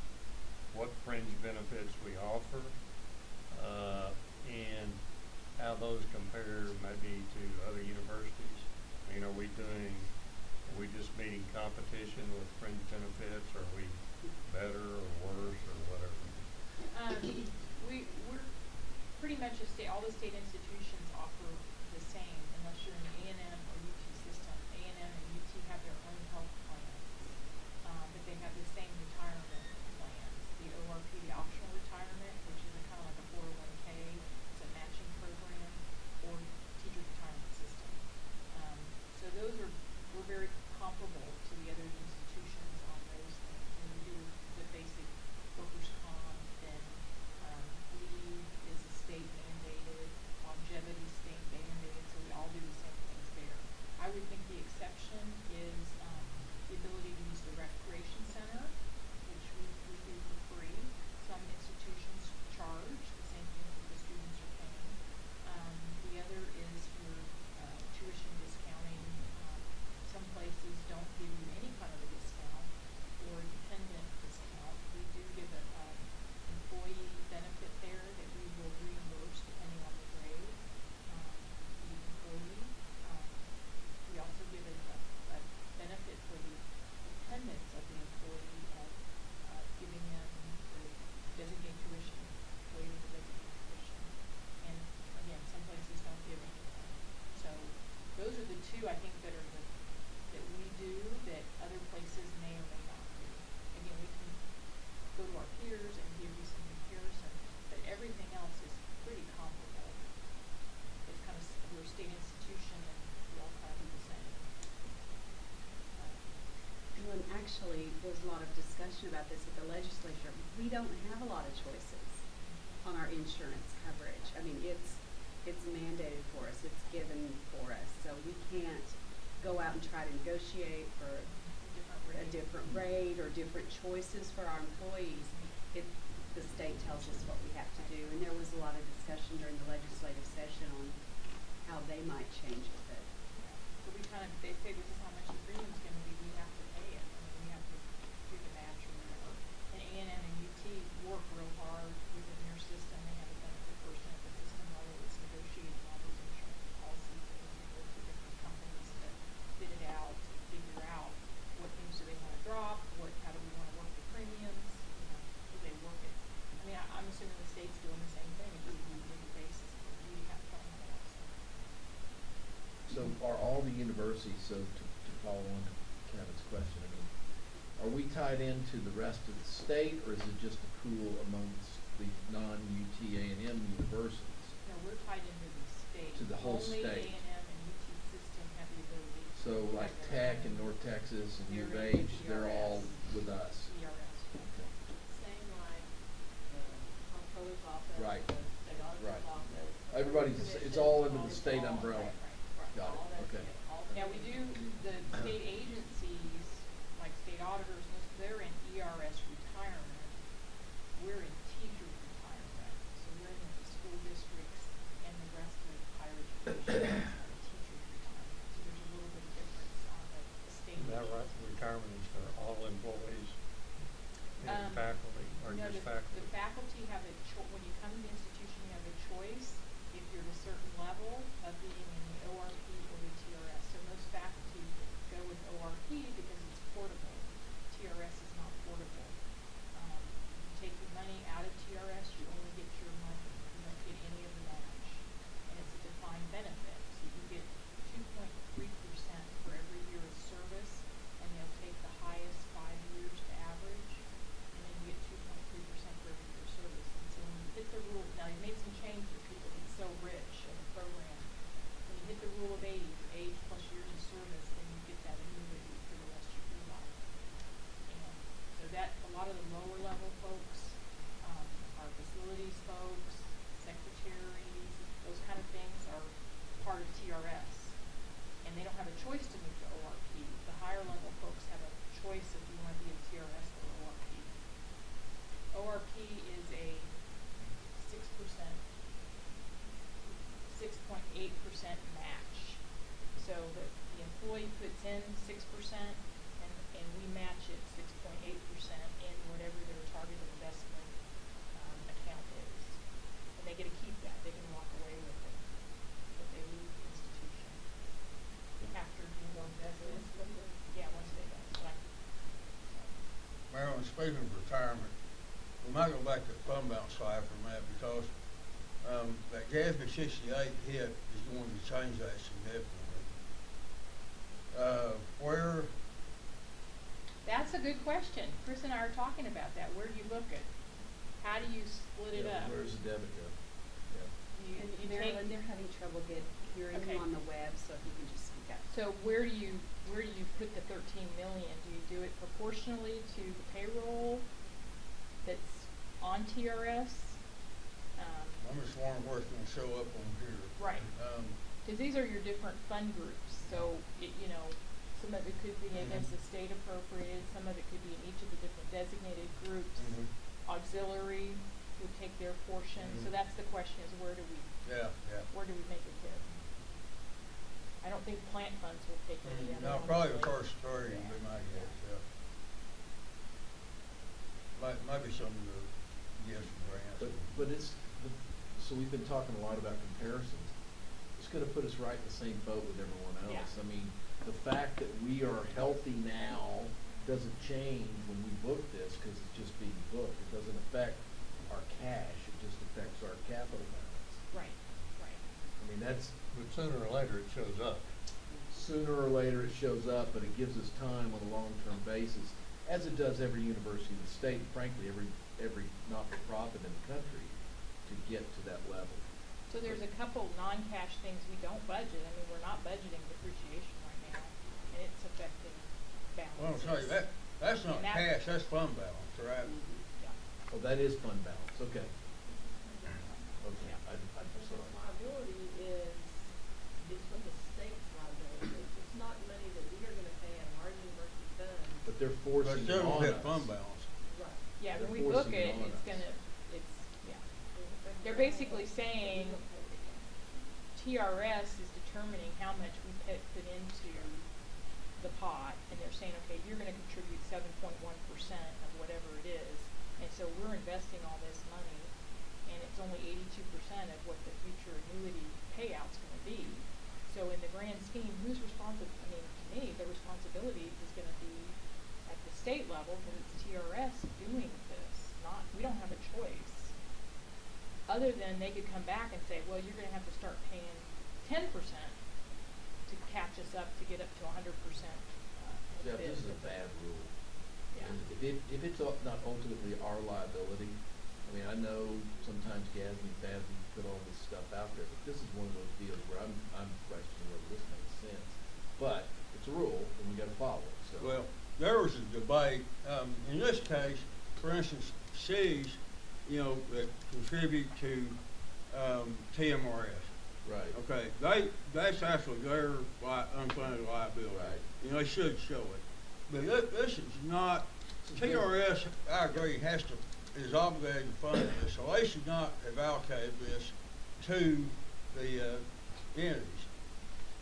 what fringe benefits we offer and how those compare maybe to other universities? I mean, are we just meeting competition with fringe benefits, or are we better or worse or whatever? We're pretty much all the state institutions offer the same, unless you're in the A&M or UT system. A&M and UT have their own health plans, but they have the same retirement plans. The ORP, the optional retirement, which is kind of like a 401k, it's a matching program, or teacher retirement system. So we're very comparable to the other institutions on those things. And we do the basic workers' comp, and leave is a state mandated, longevity state mandated, so we all do the same things there. I would think the exception is the ability to use the recreation center, which we do for free. Some institutions charge the same thing that the students are paying. The other is for tuition discounting. Some places don't give you any kind of a discount or dependent discount. We do give an employee benefit there that we will reimburse depending on the grade the employee. We also give a benefit for the dependents of the employee of giving them the designated tuition, waiving the designated tuition. And again, some places don't give anything. So those are the two I think that we do that other places may or may not do. Again, we can go to our peers and give you some comparison, but everything else is pretty comparable. It's kind of, we're a state institution and we all kind of do the same. Well, and actually, there's a lot of discussion about this at the legislature. We don't have a lot of choices on our insurance coverage. I mean, it's mandated for us. It's given for us. So we can't go out and try to negotiate for a different rate or different choices for our employees. The state tells us what we have to do. And there was a lot of discussion during the legislative session on how they might change it. But so we they say this is how much the premium's going to be. We have to pay it. I mean, we have to do the match or whatever. And A&M and UT work real hard within their system. They have a benefit person at the system level that's negotiating all those insurance policies, and they work with different companies to fit it out, to figure out what things do they want to drop, how do we want to work the premiums, do they work it. I mean, I'm assuming the state's doing the same thing on a daily basis, but we have to find that out. So are all the universities, so to follow on to Kevin's question, I mean, are we tied into the rest of the state, or is it just a pool amongst the non-UT A&M universities? No, we're tied into the state. To the whole Only state. A&M and UT system have the ability to. So like Tech and North Texas and U of H, they're all with us. ERS. Okay. Same like the comptroller's office, Right. the state auditor's Right. office. Everybody's, it's all under the state umbrella. Right. Got All it, that's okay. it, all the Now, we do, the state agencies, like state auditors, they're in ERS retirement, we're in teachers' retirement, so we're in the school districts and the rest of higher education is on teachers' retirement. So there's a little bit of difference on the state. Is that right, retirement is for all employees and faculty, or No, just the faculty? faculty have a when you come to the institution, you have a choice if you're at a certain level of being in the ORP or the TRS. So most faculty go with ORP because it's portable. TRS is not portable. You take your money out of TRS, you only get your money. You don't get any of the match. And it's a defined benefit. So you get 2.3% for every year of service, and they'll take the highest 5 years to average, and then you get 2.3% for every year of service. And so when you hit the rule, now you made some changes, people get so rich in the program. When you hit the rule of 80, your age plus years of service, then you get that annuity for the rest of your life. And so that, a lot of the lower level folks, our facilities folks, secretaries, those kind of things are part of TRS. And they don't have a choice to move to ORP. The higher level folks have a choice if you want to be in TRS or ORP. ORP is a 6%, 6.8% match. So the employee puts in 6%, and we match it 6.8% in whatever their targeted investment account is. And they get to keep that. They can walk away with it, but they leave the institution after doing more investment. Yeah, once they go. Marilyn, speaking of retirement, we might go back to the fund balance slide for a minute because that GASB 68 hit is going to change that significantly. Where? That's a good question. Chris and I are talking about that. Where do you look at? How do you split it up? Where's the debit go? You Marilyn, take, they're having trouble hearing Okay. you on the web, so if you can just speak up. so where do you put the 13 million? Do you do it proportionally to the payroll that's on TRS? I'm just wondering where it's going to show up on here. Right. Because these are your different fund groups. So, some of it could be against the state appropriated, some of it could be in each of the different designated groups. Auxiliary would take their portion. So that's the question is where do we make it hit? I don't think plant funds will take any of it. No, probably the first three would be my guess, Maybe some of the gifts and grants. But so we've been talking a lot about comparisons. It's going to put us right in the same boat with everyone else. Yeah. I mean, the fact that we are healthy now doesn't change when we book this because it's just being booked. It doesn't affect our cash. It just affects our capital balance. Right. I mean, that's But sooner or later it shows up. sooner or later it shows up, but it gives us time on a long-term basis, as it does every university in the state, and frankly, every not-for-profit in the country, to get to that level. So there's a couple non-cash things we don't budget. I mean, we're not budgeting depreciation right now, and it's affecting balances. Well, I'm sorry, that's not And cash, that's fund balance, right? Yeah. Oh, that is fund balance, okay. Okay, Yeah. I'm sorry. Liability is from the state's liability. It's not money that we are gonna pay out of our university fund. But they're But forcing it still on hit us. fund balance. Right. Yeah, They're when we book forcing it, it on it's us. gonna, they're basically saying TRS is determining how much we put into the pot, and they're saying, okay, you're gonna contribute 7.1% of whatever it is, and so we're investing all this money, and it's only 82% of what the future annuity payout's gonna be. So in the grand scheme, who's responsible? I mean, to me, the responsibility is gonna be at the state level, because it's TRS doing this, we don't have a choice. Other than they could come back and say, well, you're gonna have to start paying 10% to catch us up to get up to 100%. Jeff, this is a bad rule. Yeah. And if it's not ultimately our liability, I mean, I know sometimes GASB and FASB put all this stuff out there, but this is one of those deals where I'm questioning whether this makes sense. But it's a rule, and we gotta follow it, so. Well, there was a debate, in this case, for instance, C's, that contribute to, TMRS. Right. Okay, that's actually their unfunded liability. Right. They should show it. But this is not, TRS, I agree, has to is obligated to fund this, so they should not have allocated this to the entities.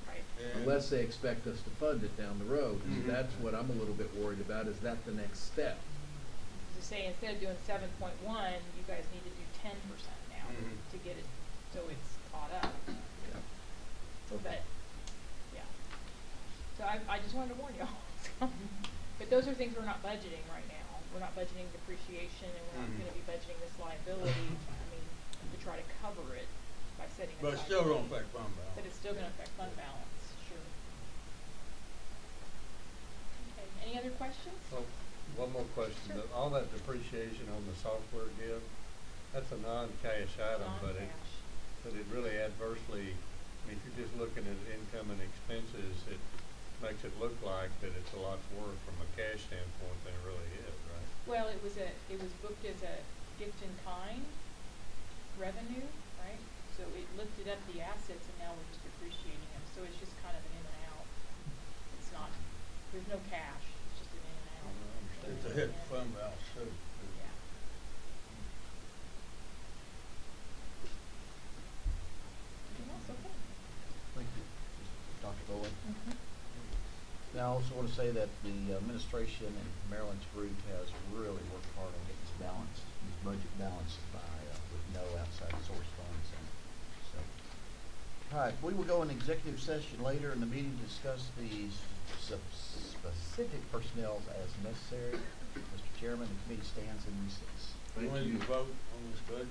Right. And- Unless they expect us to fund it down the road, and Mhm. that's what I'm a little bit worried about, is that the next step? To say instead of doing 7.1, you guys need to do 10% now Mhm. to get it, so it's caught up. But, yeah. So I just wanted to warn y'all. But those are things we're not budgeting right now. We're not budgeting depreciation, and we're not Mhm. gonna be budgeting this liability, to try to cover it by setting aside. But it's still gonna money. affect fund balance. But it's still gonna affect fund balance, sure. Okay, any other questions? Well, one more question. Sure. All that depreciation on the software give, that's a non-cash item, but it really adversely, I mean, if you're just looking at income and expenses, it makes it look like that it's a lot worse from a cash standpoint than it really is, right? Well, it was booked as a gift in kind revenue, right? So it lifted up the assets and now we're just depreciating them, so it's just kind of an in and out. It's not, there's no cash, it's just an in and out. It's a hit to fund balance too. Yeah. Anything else? Okay. Thank you, Dr. Bowen. Mhm. Now, I also want to say that the administration and Maryland's group has really worked hard on getting this balance, this budget balanced by, with no outside source funds. And so, all right, we will go in executive session later in the meeting to discuss the specific personnel as necessary. Mr. Chairman, the committee stands in recess. You want to vote on this budget?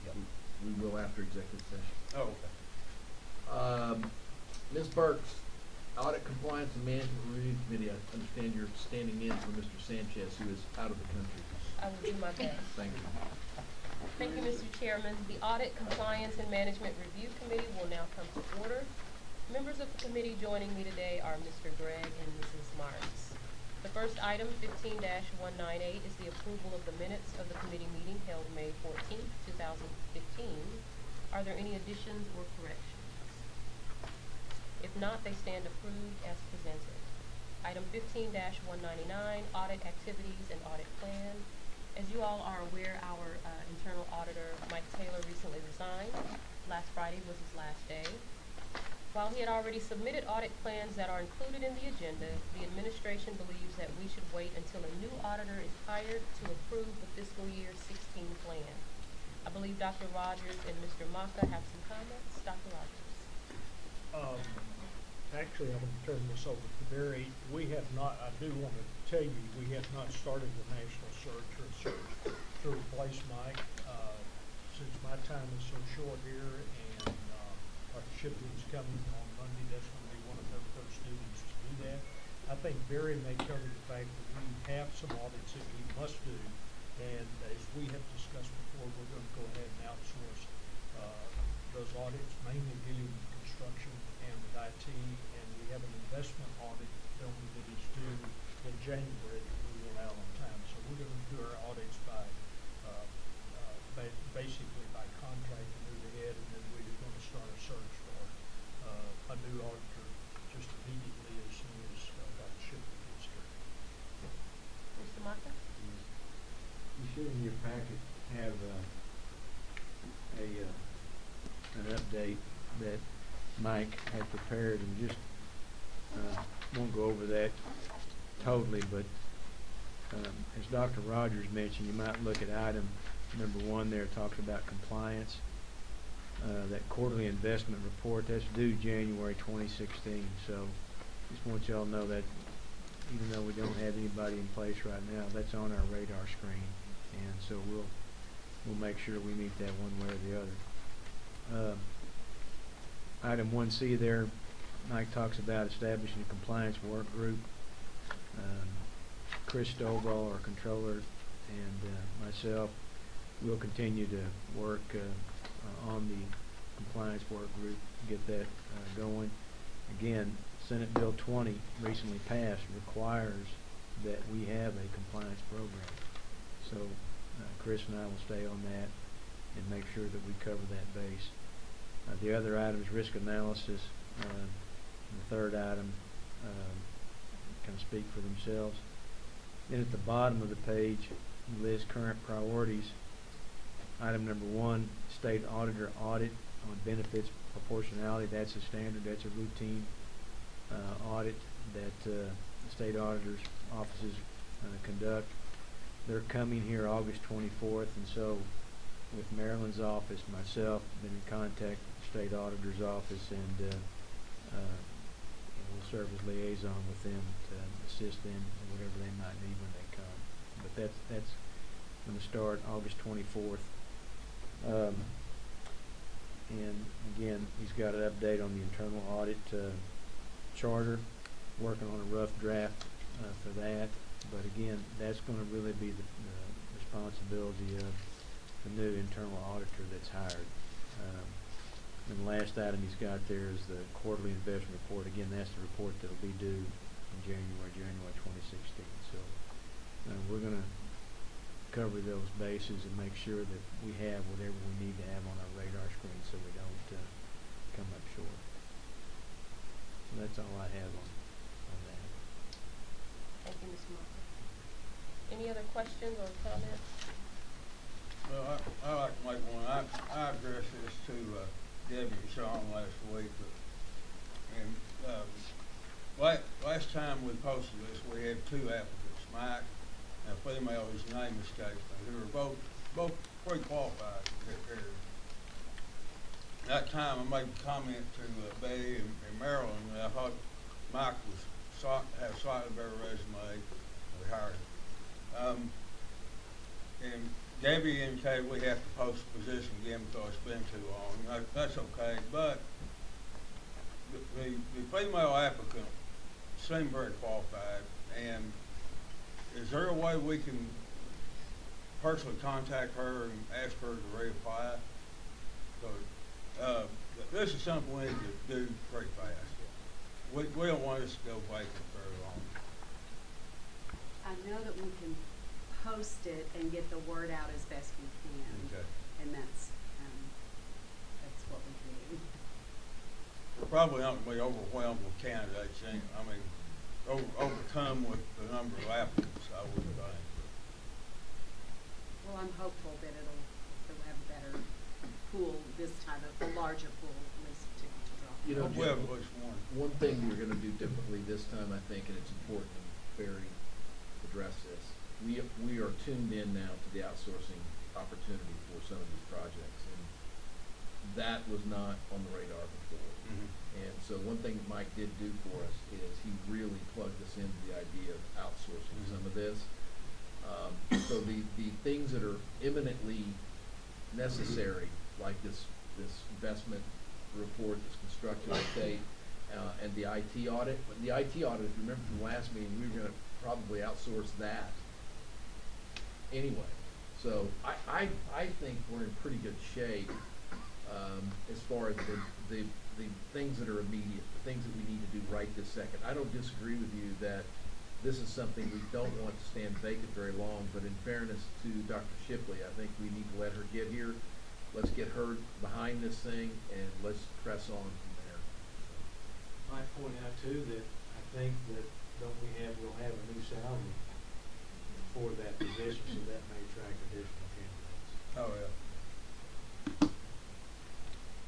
Yep. We will after executive session. Oh, okay. Ms. Burks, Audit Compliance and Management Review Committee, I understand you're standing in for Mr. Sanchez, who is out of the country. I will do my best. Thank you. Thank you, Mr. Chairman. The Audit, Compliance, and Management Review Committee will now come to order. Members of the committee joining me today are Mr. Gregg and Mrs. Marks. The first item, 15-198, is the approval of the minutes of the committee meeting held May 14, 2015. Are there any additions or corrections? If not, they stand approved as presented. Item 15-199, audit activities and audit plan. As you all are aware, our internal auditor, Mike Taylor, recently resigned. Last Friday was his last day. While he had already submitted audit plans that are included in the agenda, the administration believes that we should wait until a new auditor is hired to approve the fiscal year 16 plan. I believe Dr. Rogers and Mr. Maka have some comments. Dr. Rogers. Actually, I'm going to turn this over to Barry. We have not, I do want to tell you, we have not started the national search or search to replace Mike. Since my time is so short here and Dr. Shipley is coming on Monday, that's going to be one of her first duties to do that. I think Barry may cover the fact that we have some audits that we must do. And as we have discussed before, we're going to go ahead and outsource those audits, mainly dealing with construction and with IT. And we have an investment audit only that is due in January that we will out on time. So we're going to do our audits by basically by contract and move ahead, and then we're going to start a search for a new auditor just immediately as soon as Dr. Shipley gets here. Mr. Maka? You should in your packet have an update that Mike had prepared, and just won't go over that totally, but as Dr. Rogers mentioned, you might look at item number 1 there, talks about compliance. That quarterly investment report, that's due January 2016, so just want y'all to know that even though we don't have anybody in place right now, that's on our radar screen, and so we'll make sure we meet that one way or the other. Item 1C there, Mike talks about establishing a compliance work group. Chris Stovall, our controller, and myself will continue to work on the compliance work group, get that going. Again, Senate Bill 20 recently passed requires that we have a compliance program. So Chris and I will stay on that and make sure that we cover that base. The other item is risk analysis. The third item kind of speak for themselves. Then at the bottom of the page, list current priorities. Item number 1, state auditor audit on benefits proportionality. That's a standard, that's a routine audit that the state auditor's offices conduct. They're coming here August 24th, and so with Maryland's office, myself, been in contact with the state auditor's office, and we'll serve as liaison with them to assist them in whatever they might need when they come. But that's going to start August 24th. And again, he's got an update on the internal audit charter, working on a rough draft for that. But again, that's going to really be the responsibility of the new internal auditor that's hired. And the last item he's got there is the quarterly investment report. Again, that's the report that will be due in January 2016. So we're going to cover those bases and make sure that we have whatever we need to have on our radar screen so we don't come up short. So that's all I have on that. Thank you, Mr. Martin. Any other questions or comments? Well, I like to make one. I addressed this to Debbie and Sean last week, and last time we posted this, we had 2 applicants, Mike and a female whose name escapes me, who were both pre-qualified for that area. That time I made a comment to Betty and Marilyn that I thought Mike had a slightly better resume. We hired him. And Debbie indicated we have to post the position again because it's been too long. That's okay, but the female applicant seemed very qualified, and is there a way we can personally contact her and ask her to reapply? So, this is something we need to do pretty fast. We don't want this to go vacant very long. I know that we can post it and get the word out as best we can. Okay. And that's what we can do. We're probably not going to be overwhelmed with candidates. I mean, overcome with the number of applicants, I would think. Well, I'm hopeful that it'll have a better pool this time, a larger pool at least to draw. You know, We have Jim, at least one. one thing we're going to do differently this time, I think, and it's important to Barry address this. We are tuned in now to the outsourcing opportunity for some of these projects, and that was not on the radar before. Mm-hmm. And so one thing that Mike did do for us is he really plugged us into the idea of outsourcing some of this. So the things that are imminently necessary, like this investment report, this construction update, and the IT audit. But the IT audit, if you remember from last meeting, we were going to probably outsource that anyway. So I think we're in pretty good shape as far as the things that are immediate, the things that we need to do right this second. I don't disagree with you that this is something we don't want to stand vacant very long, but in fairness to Dr. Shipley, I think we need to let her get here. Let's get her behind this thing, and let's press on from there. I point out too that I think that we'll have a new salary for that position, so that may attract additional candidates. Oh, yeah.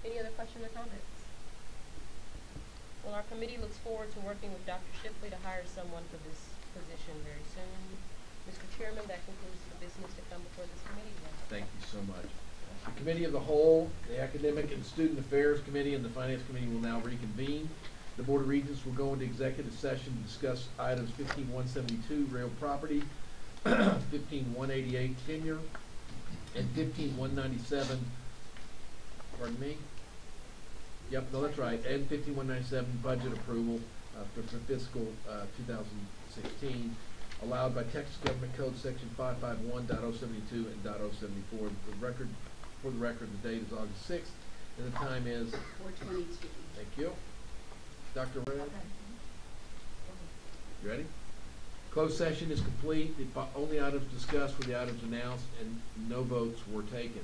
Any other questions or comments? Well, our committee looks forward to working with Dr. Shipley to hire someone for this position very soon. Mr. Chairman, that concludes the business to come before this committee today. Thank you so much. The Committee of the Whole, the Academic and Student Affairs Committee, and the Finance Committee will now reconvene. The Board of Regents will go into executive session to discuss items 15172, real property, 15188, tenure, and 15197, pardon me? Yep, no, that's right, and 15197, budget approval for fiscal 2016, allowed by Texas Government Code Section 551.072 and .074. For the record, the date is August 6th, and the time is? 4:22. Thank you. Dr. Red? You ready? Closed session is complete. The only items discussed were the items announced, and no votes were taken.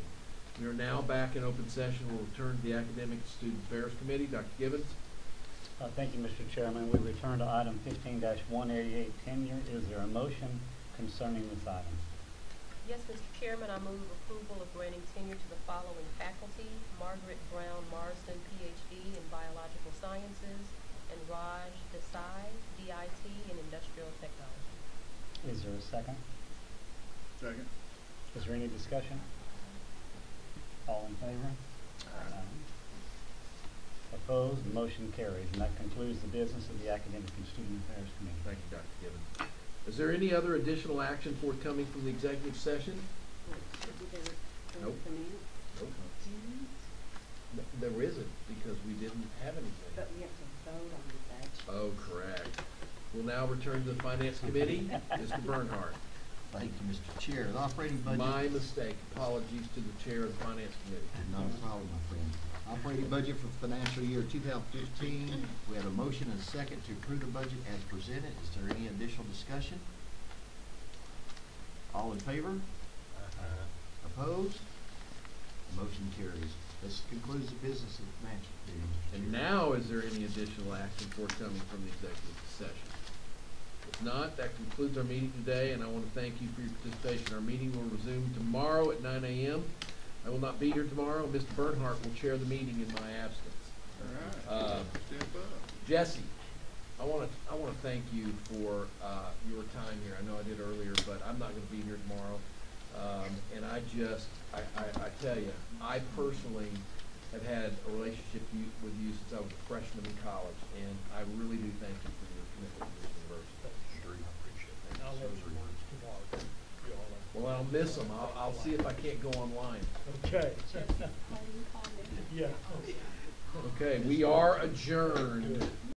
We are now back in open session. We'll return to the Academic and Student Affairs Committee. Dr. Gibbons? Thank you, Mr. Chairman. We return to item 15-188, tenure. Is there a motion concerning this item? Yes, Mr. Chairman, I move approval of granting tenure to the following faculty: Margaret Brown Marsden, PhD in Biological Sciences, and Raj Desai, DIT in Industrial Technology. Is there a second? Second. Is there any discussion? All in favor? Aye. Opposed? Motion carries. And that concludes the business of the Academic and Student Affairs Committee. Thank you, Dr. Gibbons. Is there any other additional action forthcoming from the executive session? Nope. Nope. There isn't, because we didn't have anything. But we have to vote on the budget. Oh, correct. We'll now return to the Finance Committee. Mr. Bernhardt. Thank you, Mr. Chair. The operating budget. My mistake. Apologies to the Chair of the Finance Committee. Not a problem, my friend. Operating budget for financial year 2015. We have a motion and a second to approve the budget as presented. Is there any additional discussion? All in favor? Opposed? Motion carries. This concludes the business of the financial committee, Mr. And Chair. now, is there any additional action forthcoming from the executive session? If not, that concludes our meeting today, and I want to thank you for your participation. Our meeting will resume tomorrow at 9 a.m. I will not be here tomorrow. Mr. Bernhardt will chair the meeting in my absence. All right. Step up. Jesse, I want to thank you for your time here. I know I did earlier, but I'm not going to be here tomorrow. And I tell you, I personally have had a relationship with you since I was a freshman in college, and I really do thank you for your commitment to this university. I appreciate that. I'll have some words tomorrow. You all know. Well, I'll miss them. I'll see if I can't go online. Okay. Yeah. Okay, we are adjourned.